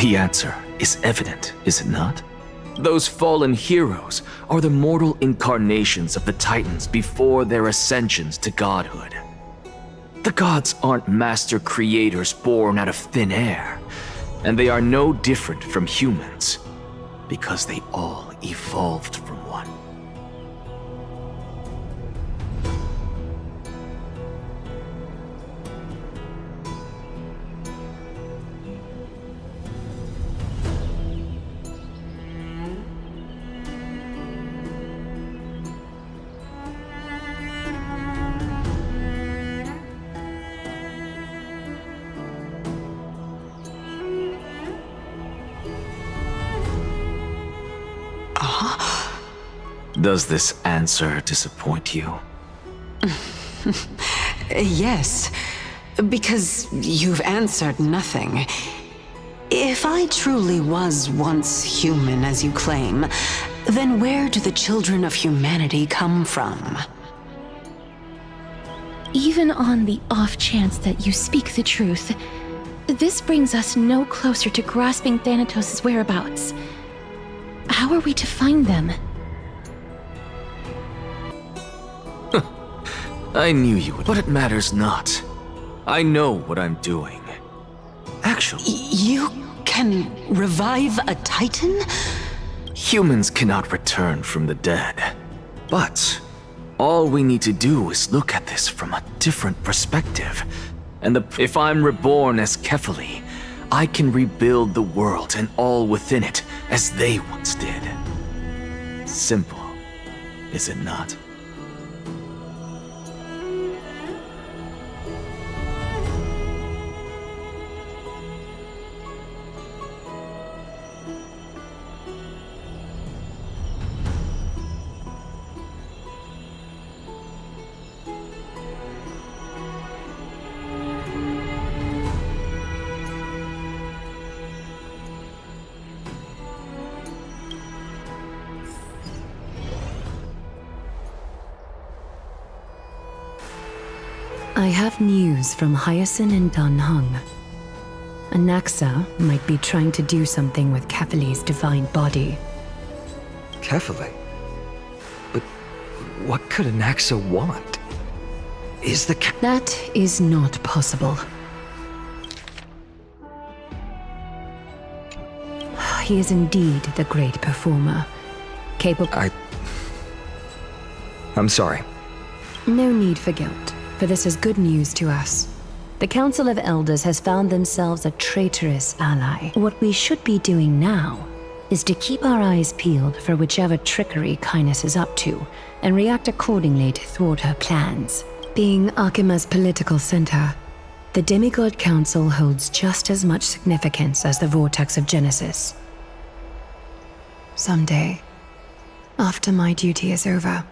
The answer is evident, is it not? Those fallen heroes are the mortal incarnations of the Titans before their ascensions to godhood. The gods aren't master creators born out of thin air, and they are no different from humans, because they all evolved from one. Does this answer disappoint you? Yes, because you've answered nothing. If I truly was once human, as you claim, then where do the children of humanity come from? Even on the off chance that you speak the truth, this brings us no closer to grasping Thanatos' whereabouts. How are we to find them? I knew you would, but it matters not. I know what I'm doing. Actually, You can revive a Titan? humans cannot return from the dead. But all we need to do is look at this from a different perspective. And if I'm reborn as Kefali, I can rebuild the world and all within it as they once did. Simple, is it not? I have news from Hyacinth and Dan Heng. Anaxa might be trying to do something with Kefali's divine body. Kefali? But what could Anaxa want? Is the That is not possible. He is indeed the great performer. Capable. I'm sorry. No need for guilt, for this is good news to us. The Council of Elders has found themselves a traitorous ally. What we should be doing now is to keep our eyes peeled for whichever trickery Kynus is up to, and react accordingly to thwart her plans. Being Akima's political center, the Demigod Council holds just as much significance as the Vortex of Genesis. Someday, after my duty is over,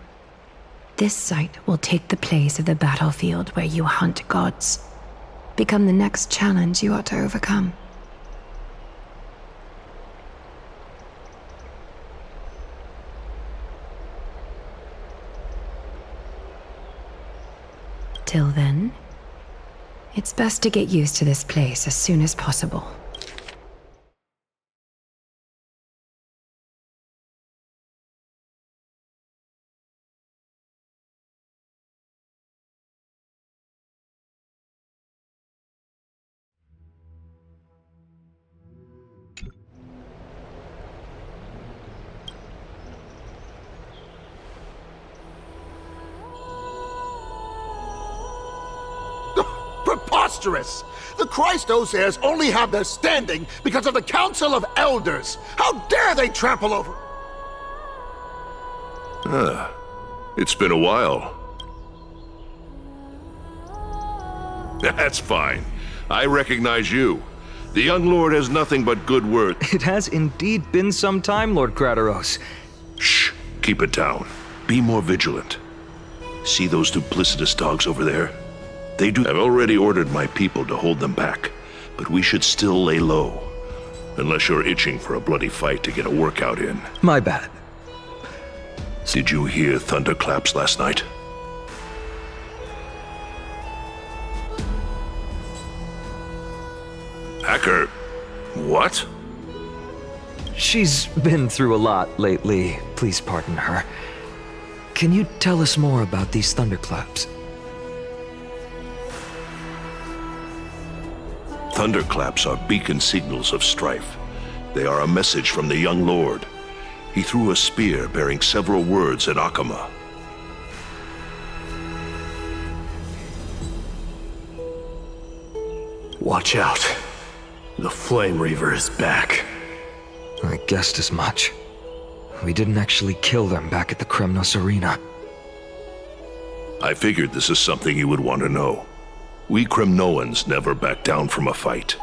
this site will take the place of the battlefield where you hunt gods. Become the next challenge you ought to overcome. Till then, it's best to get used to this place as soon as possible. Preposterous! The Christos heirs only have their standing because of the Council of Elders! How dare they trample over... It's been a while. That's fine. I recognize you. The young lord has nothing but good word. It has indeed been some time, Lord Krateros. Shh, keep it down. Be more vigilant. See those duplicitous dogs over there? I've already ordered my people to hold them back, but we should still lay low. Unless you're itching for a bloody fight to get a workout in. My bad. Did you hear thunderclaps last night? Hacker, what? She's been through a lot lately. Please pardon her. Can you tell us more about these thunderclaps? Thunderclaps are beacon signals of strife. They are a message from the young lord. He threw a spear bearing several words at Akama. Watch out. The Flame Reaver is back. I guessed as much. We didn't actually kill them back at the Kremnos Arena. I figured this is something you would want to know. We Kremnoans never back down from a fight.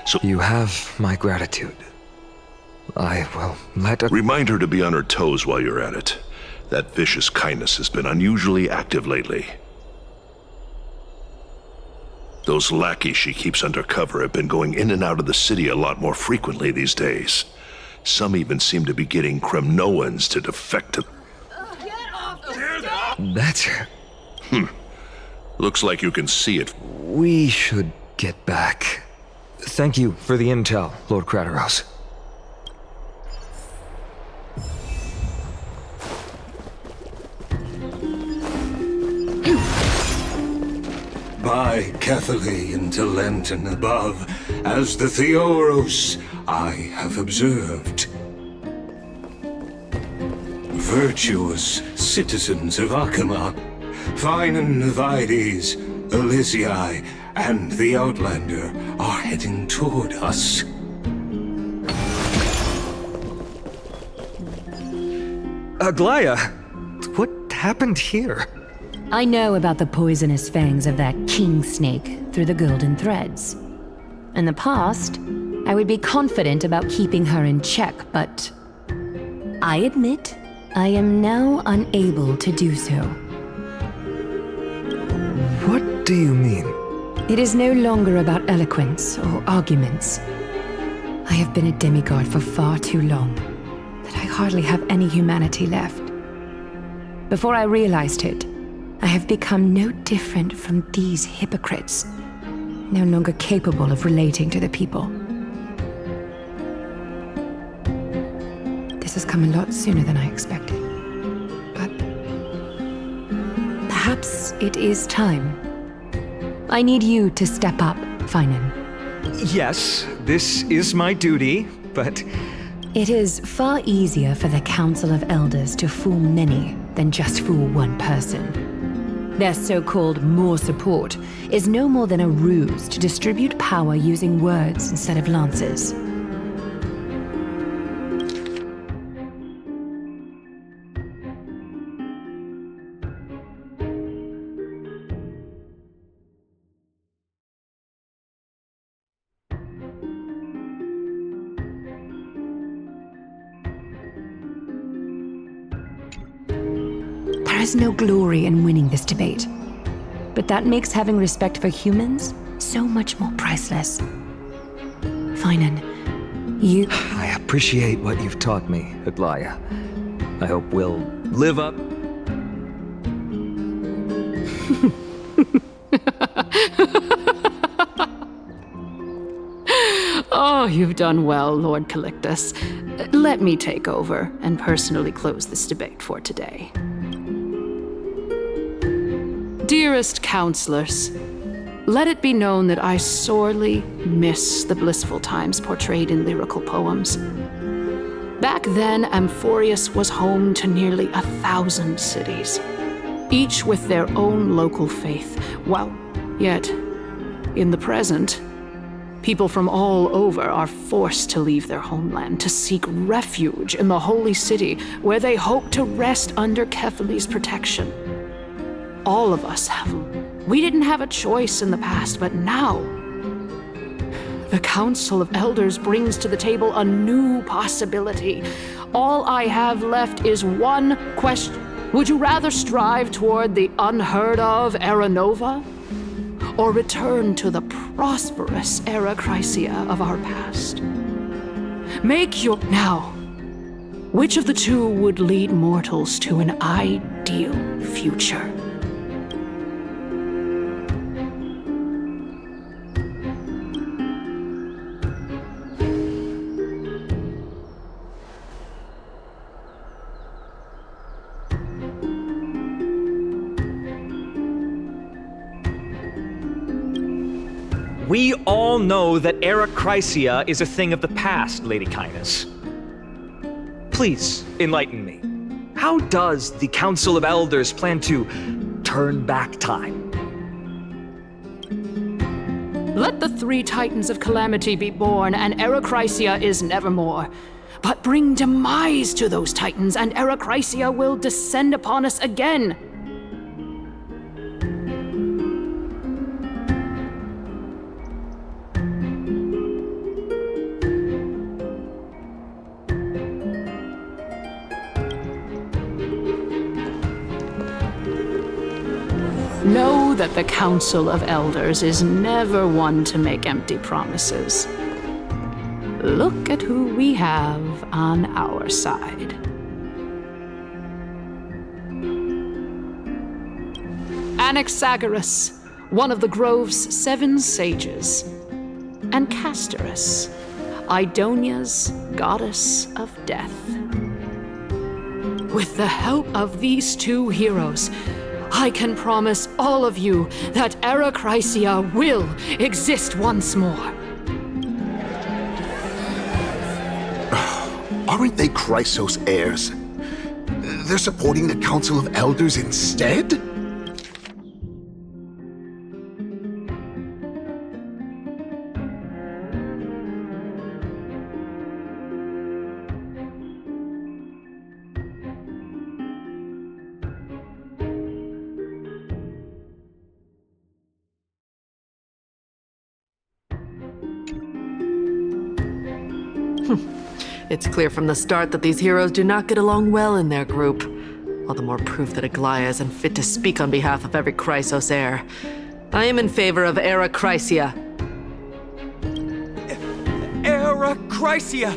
So you have my gratitude. I will let her... Remind her to be on her toes while you're at it. That vicious kindness has been unusually active lately. Those lackeys she keeps under cover have been going in and out of the city a lot more frequently these days. Some even seem to be getting Kremnoans to defect to... That's her. Looks like you can see it. We should get back. Thank you for the intel, Lord Krateros. By Catholic into Lenten above, as the Theoros I have observed. Virtuous citizens of Akama, fine Vides, Elysiae, and the Outlander are heading toward us. Aglaya, what happened here? I know about the poisonous fangs of that king snake through the golden threads. In the past, I would be confident about keeping her in check, but I admit I am now unable to do so. What do you mean? It is no longer about eloquence or arguments. I have been a demigod for far too long that I hardly have any humanity left. Before I realized it, I have become no different from these hypocrites, no longer capable of relating to the people. This has come a lot sooner than I expected. But perhaps it is time. I need you to step up, Finan. Yes, this is my duty, but... It is far easier for the Council of Elders to fool many than just fool one person. Their so-called more support is no more than a ruse to distribute power using words instead of lances. There is no glory in winning this debate, but that makes having respect for humans so much more priceless. Finan, you... I appreciate what you've taught me, Aglaya. I hope we'll live up... Oh, you've done well, Lord Calictus. Let me take over and personally close this debate for today. Dearest counselors, let it be known that I sorely miss the blissful times portrayed in lyrical poems. Back then, Amphorius was home to nearly 1,000 cities, each with their own local faith, while yet, in the present, people from all over are forced to leave their homeland to seek refuge in the holy city, where they hope to rest under Kefali's protection. All of us have. We didn't have a choice in the past, but now, the Council of Elders brings to the table a new possibility. All I have left is one question. Would you rather strive toward the unheard of Era Nova, or return to the prosperous Era Chrysia of our past? Make your... Now, which of the two would lead mortals to an ideal future? We all know that Era Chrysia is a thing of the past, Lady Kainis. Please, enlighten me. How does the Council of Elders plan to turn back time? Let the 3 Titans of Calamity be born, and Era Chrysia is nevermore. But bring demise to those Titans, and Era Chrysia will descend upon us again. know that the Council of Elders is never one to make empty promises. Look at who we have on our side. Anaxagoras, one of the Grove's 7 sages, and Castorus, Idonia's goddess of death. With the help of these 2 heroes, I can promise all of you that Era Chrysia will exist once more. Aren't they Chrysos heirs? They're supporting the Council of Elders instead? It's clear from the start that these heroes do not get along well in their group. All the more proof that Aglaia isn't fit to speak on behalf of every Chrysos heir. I am in favor of Era Chrysia. Era Chrysia!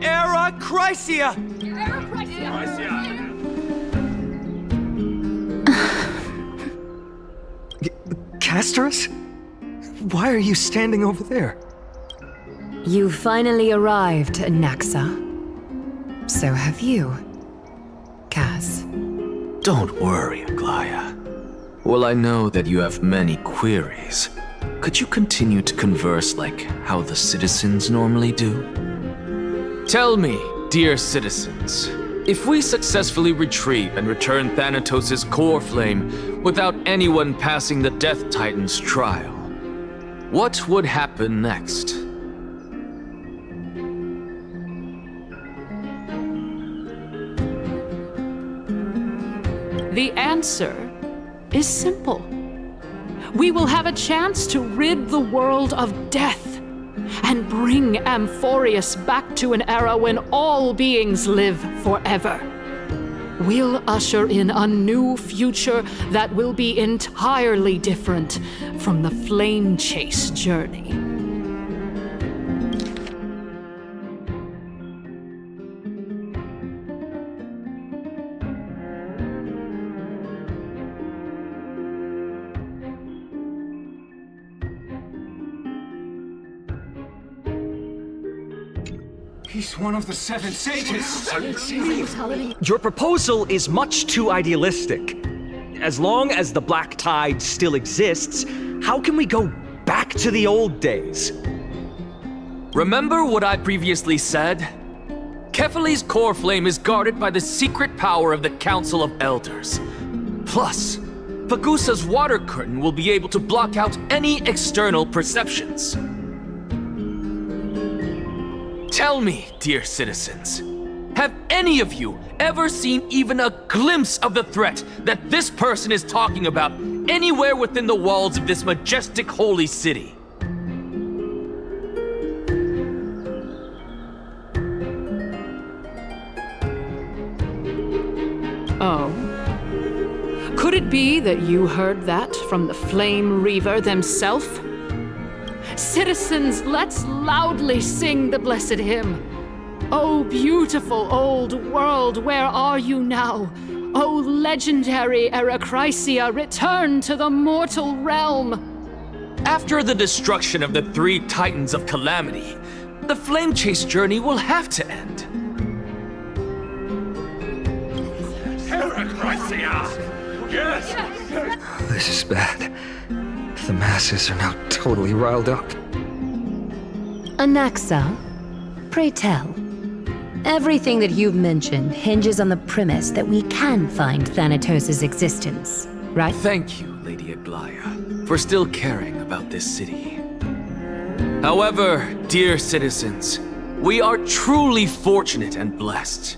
Era Chrysia! Era Chrysia! Castorus? Why are you standing over there? You finally arrived, Naxa. So have you, Kaz. Don't worry, Aglaia. Well, I know that you have many queries. Could you continue to converse like how the citizens normally do? Tell me, dear citizens, if we successfully retrieve and return Thanatos' core flame without anyone passing the Death Titan's trial, what would happen next? The answer is simple. We will have a chance to rid the world of death and bring Amphorius back to an era when all beings live forever. We'll usher in a new future that will be entirely different from the flame chase journey. He's one of the 7 sages. Your proposal is much too idealistic. As long as the Black Tide still exists, how can we go back to the old days? Remember what I previously said? Kephali's core flame is guarded by the secret power of the Council of Elders. Plus, Fagusa's water curtain will be able to block out any external perceptions. Tell me, dear citizens, have any of you ever seen even a glimpse of the threat that this person is talking about anywhere within the walls of this majestic holy city? Oh. Could it be that you heard that from the Flame Reaver themselves? Citizens, let's loudly sing the blessed hymn. Oh, beautiful old world, where are you now? Oh, legendary Era Chrysia, return to the mortal realm. After the destruction of the 3 Titans of Calamity, the Flame Chase journey will have to end. Era Chrysia! Yes! This is bad. The masses are now totally riled up. Anaxa, pray tell. Everything that you've mentioned hinges on the premise that we can find Thanatos' existence, right? Thank you, Lady Aglaia, for still caring about this city. However, dear citizens, we are truly fortunate and blessed.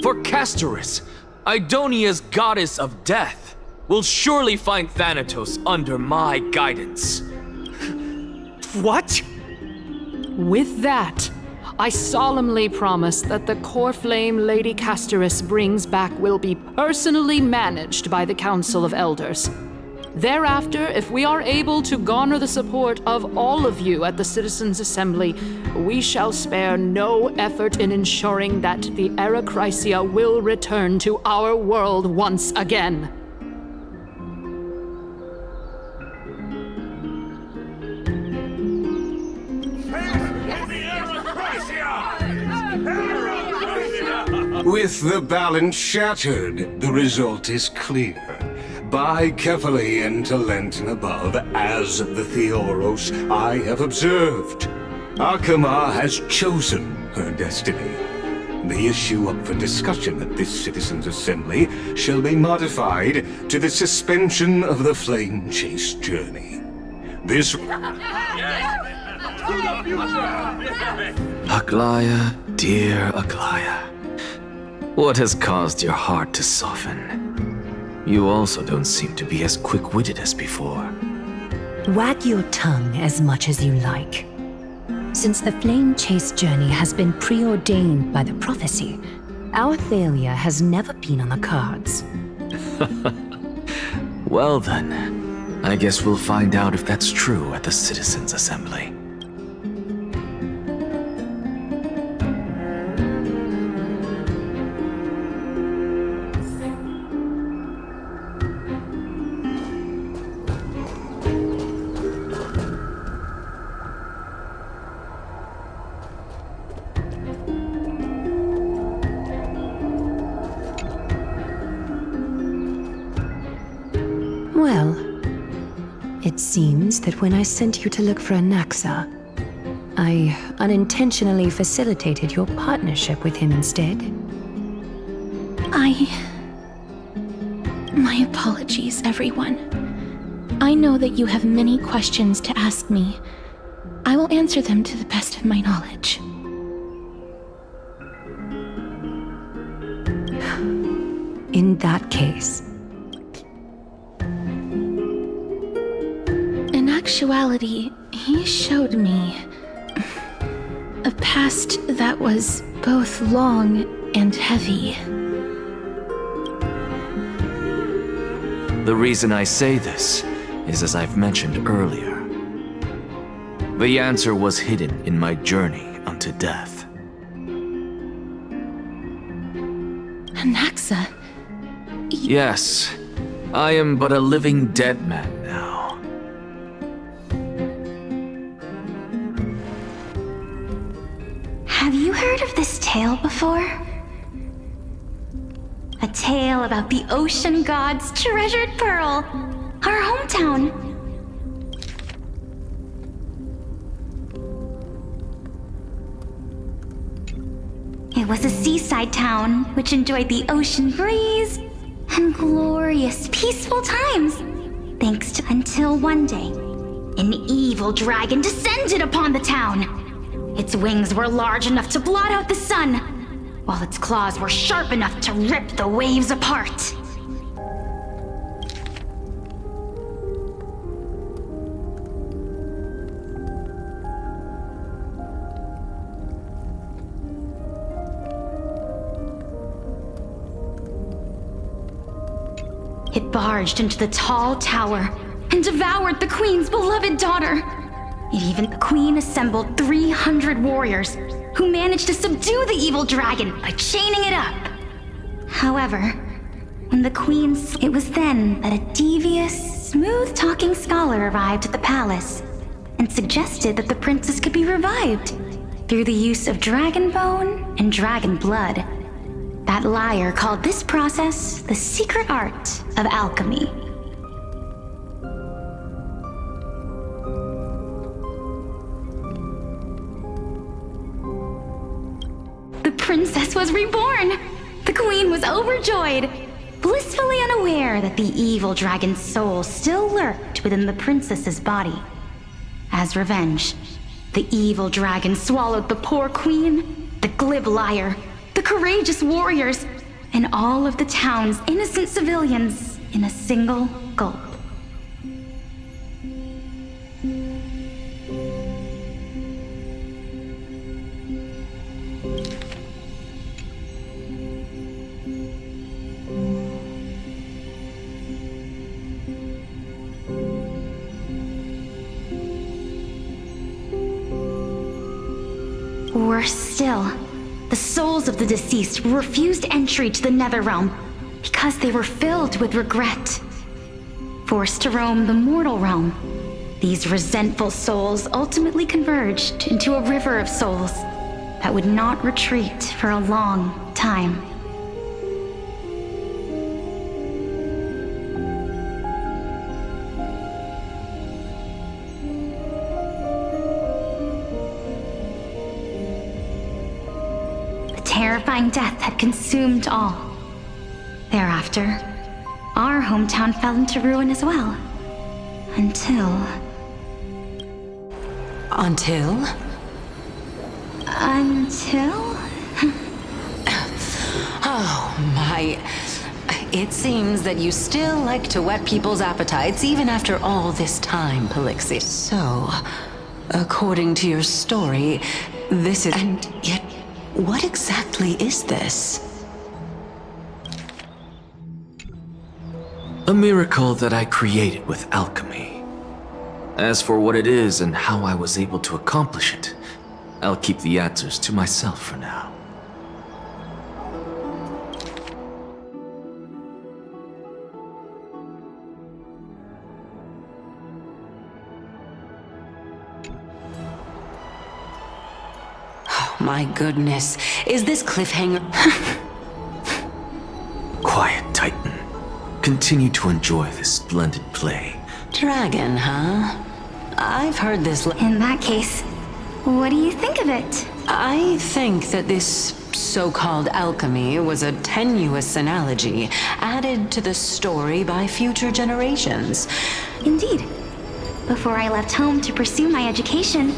For Castorus, Idonia's goddess of death, will surely find Thanatos under my guidance. What? With that, I solemnly promise that the core flame Lady Casterus brings back will be personally managed by the Council of Elders. Thereafter, if we are able to garner the support of all of you at the Citizens' Assembly, we shall spare no effort in ensuring that the Erechrysia will return to our world once again. With the balance shattered, the result is clear. By Kephalli and Talent and above, as the Theoros I have observed, Akama has chosen her destiny. The issue up for discussion at this Citizens' Assembly shall be modified to the suspension of the Flame Chase journey. This... Aglaya, dear Aglaya. What has caused your heart to soften? You also don't seem to be as quick-witted as before. Wag your tongue as much as you like. Since the Flame Chase journey has been preordained by the prophecy, our failure has never been on the cards. Well then, I guess we'll find out if that's true at the Citizens' Assembly. Well, it seems that when I sent you to look for Anaxa, I unintentionally facilitated your partnership with him instead. My apologies, everyone. I know that you have many questions to ask me. I will answer them to the best of my knowledge. In that case... In actuality, he showed me a past that was both long and heavy. The reason I say this is as I've mentioned earlier. The answer was hidden in my journey unto death. Anaxa? Yes, I am but a living dead man now. Have you heard of this tale before? A tale about the ocean god's treasured pearl, our hometown. It was a seaside town which enjoyed the ocean breeze and glorious, peaceful times, thanks to until one day, an evil dragon descended upon the town. Its wings were large enough to blot out the sun, while its claws were sharp enough to rip the waves apart. It barged into the tall tower and devoured the queen's beloved daughter. Even the queen assembled 300 warriors who managed to subdue the evil dragon by chaining it up. However, when the queen... It was then that a devious, smooth-talking scholar arrived at the palace and suggested that the princess could be revived through the use of dragon bone and dragon blood. That liar called this process the secret art of alchemy. The princess was reborn! The queen was overjoyed, blissfully unaware that the evil dragon's soul still lurked within the princess's body. As revenge, the evil dragon swallowed the poor queen, the glib liar, the courageous warriors, and all of the town's innocent civilians in a single gulp. Worse still, the souls of the deceased refused entry to the Netherrealm because they were filled with regret. Forced to roam the mortal realm, these resentful souls ultimately converged into a river of souls that would not retreat for a long time. The terrifying death had consumed all. Thereafter, our hometown fell into ruin as well. Until... Oh my... It seems that you still like to whet people's appetites even after all this time, Pelixi. So, according to your story, this is... And yet, what exactly is this? A miracle that I created with alchemy. As for what it is and how I was able to accomplish it, I'll keep the answers to myself for now. Oh my goodness, is this cliffhanger? Quiet, Titan. Continue to enjoy this splendid play. Dragon, huh? I've heard this. In that case, what do you think of it? I think that this so-called alchemy was a tenuous analogy added to the story by future generations. Indeed. Before I left home to pursue my education,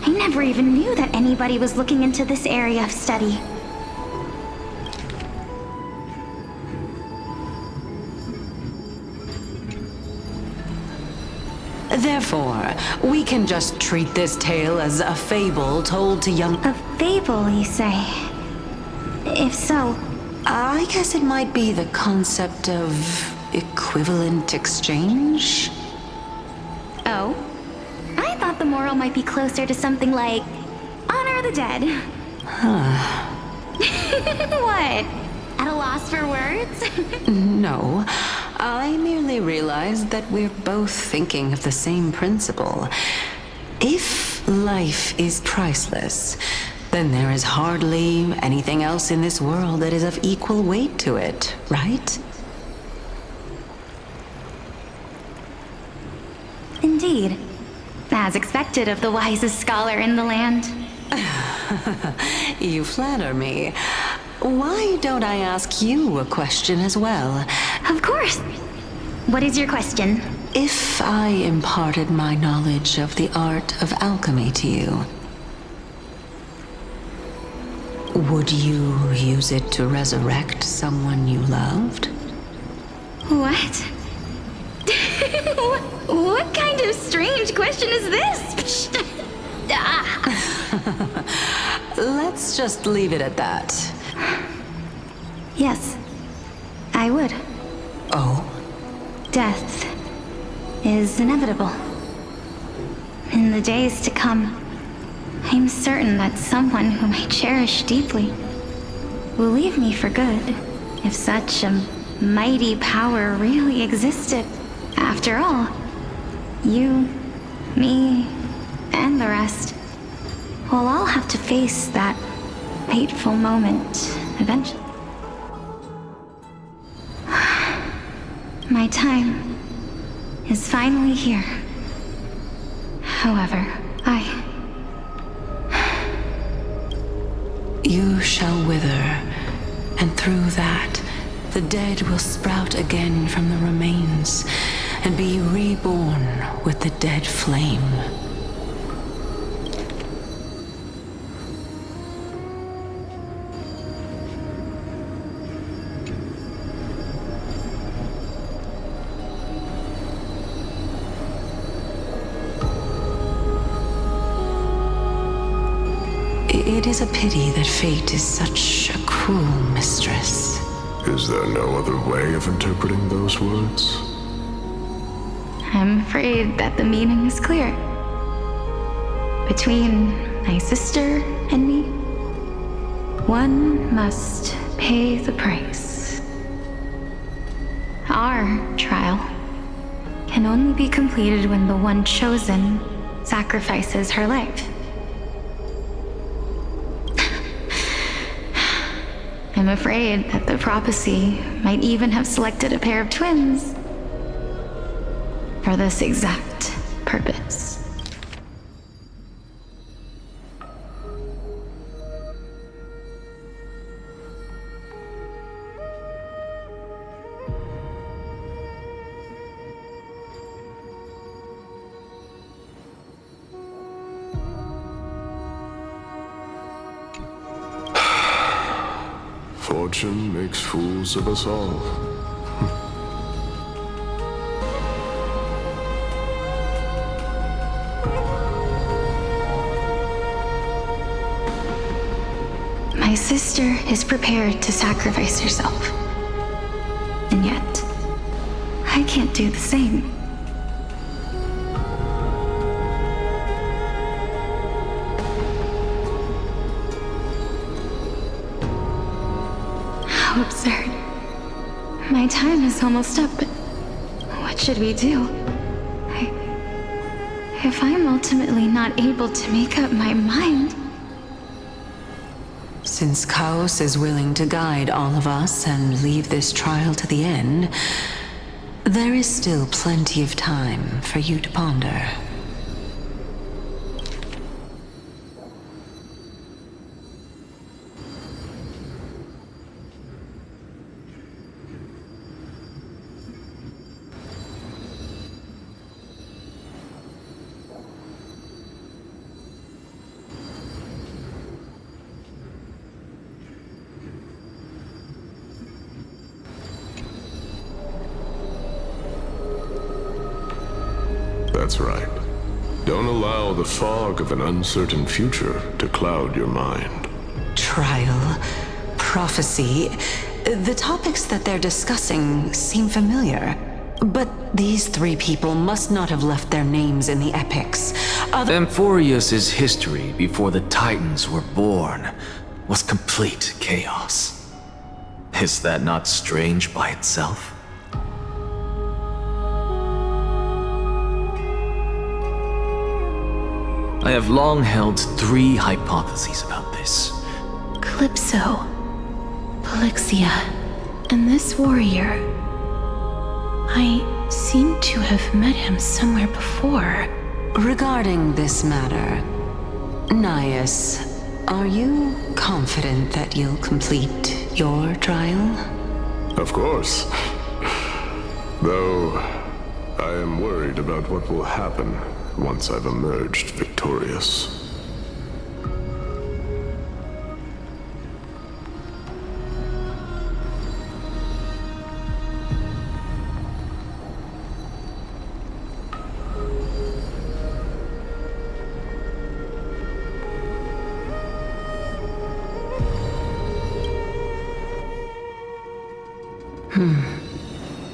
I never even knew that anybody was looking into this area of study. Therefore, we can just treat this tale as a fable told to young... A fable, you say? If so... I guess it might be the concept of equivalent exchange? Oh? I thought the moral might be closer to something like... honor the dead. Huh. What? At a loss for words? No. I merely realized that we're both thinking of the same principle. If life is priceless, then there is hardly anything else in this world that is of equal weight to it, right? Indeed. As expected of the wisest scholar in the land. You flatter me. Why don't I ask you a question as well? Of course. What is your question? If I imparted my knowledge of the art of alchemy to you, would you use it to resurrect someone you loved? What? What kind of strange question is this? Let's just leave it at that. Yes, I would. Oh? Death is inevitable. In the days to come, I'm certain that someone whom I cherish deeply will leave me for good, if such a mighty power really existed. After all, you, me, and the rest will all have to face that fateful moment eventually. My time is finally here. However, You shall wither, and through that, the dead will sprout again from the remains, and be reborn with the dead flame. It is a pity that fate is such a cruel mistress. Is there no other way of interpreting those words? I'm afraid that the meaning is clear. Between my sister and me, one must pay the price. Our trial can only be completed when the one chosen sacrifices her life. I'm afraid that the prophecy might even have selected a pair of twins for this exact purpose. Fortune makes fools of us all. My sister is prepared to sacrifice herself. And yet, I can't do the same. How absurd. My time is almost up, but what should we do? If I'm ultimately not able to make up my mind... Since Chaos is willing to guide all of us and leave this trial to the end, there is still plenty of time for you to ponder. That's right. Don't allow the fog of an uncertain future to cloud your mind. Trial, prophecy, the topics that they're discussing seem familiar. But these three people must not have left their names in the epics. Amphorius's history before the Titans were born was complete chaos. Is that not strange by itself? I have long held three hypotheses about this. Calypso, Polixia, and this warrior. I seem to have met him somewhere before. Regarding this matter, Nias, are you confident that you'll complete your trial? Of course. Though, I am worried about what will happen once I've emerged victorious.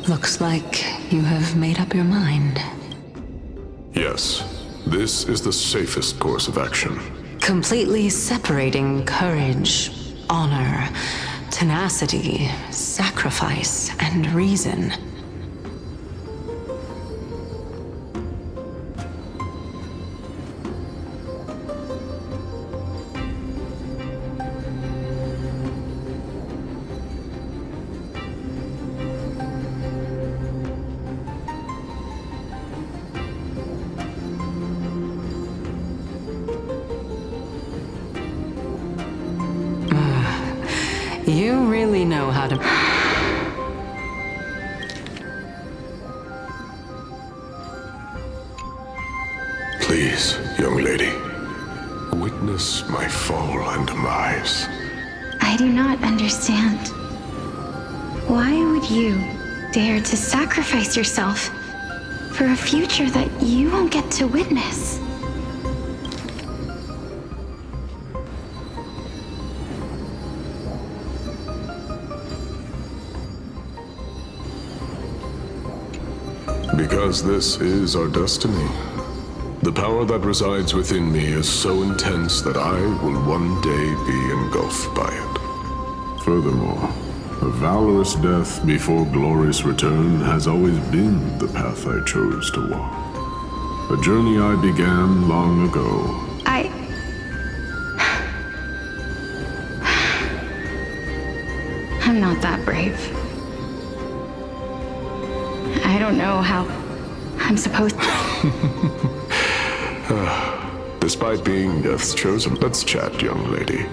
Looks like you have made up your mind. Yes, this is the safest course of action. Completely separating courage, honor, tenacity, sacrifice, and reason. You really know how to... Please, young lady, witness my fall and demise. I do not understand. Why would you dare to sacrifice yourself for a future that you won't get to witness? Because this is our destiny. The power that resides within me is so intense that I will one day be engulfed by it. Furthermore, a valorous death before glorious return has always been the path I chose to walk. A journey I began long ago. I'm not that brave. I don't know how I'm supposed to... Despite being Death's chosen, let's chat, young lady.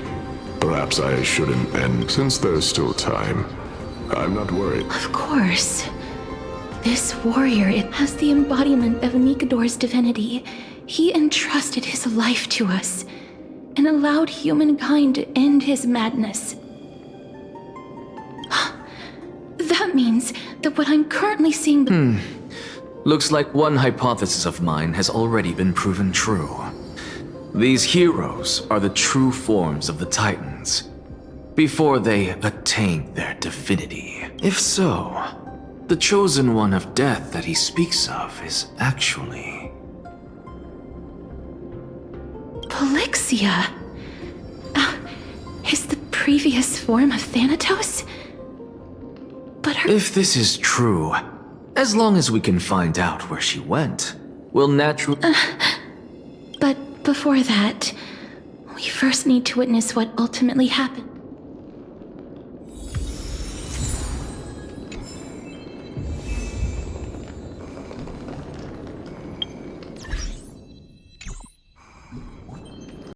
Perhaps I shouldn't end, since there's still time. I'm not worried. Of course. This warrior, it has the embodiment of Nikador's divinity. He entrusted his life to us, and allowed humankind to end his madness. That means that what I'm currently seeing... Looks like one hypothesis of mine has already been proven true. These heroes are the true forms of the Titans, before they attained their divinity. If so, the chosen one of death that he speaks of is actually... Polixia! Is the previous form of Thanatos? But her... If this is true, as long as we can find out where she went, we'll naturally... But before that, we first need to witness what ultimately happened.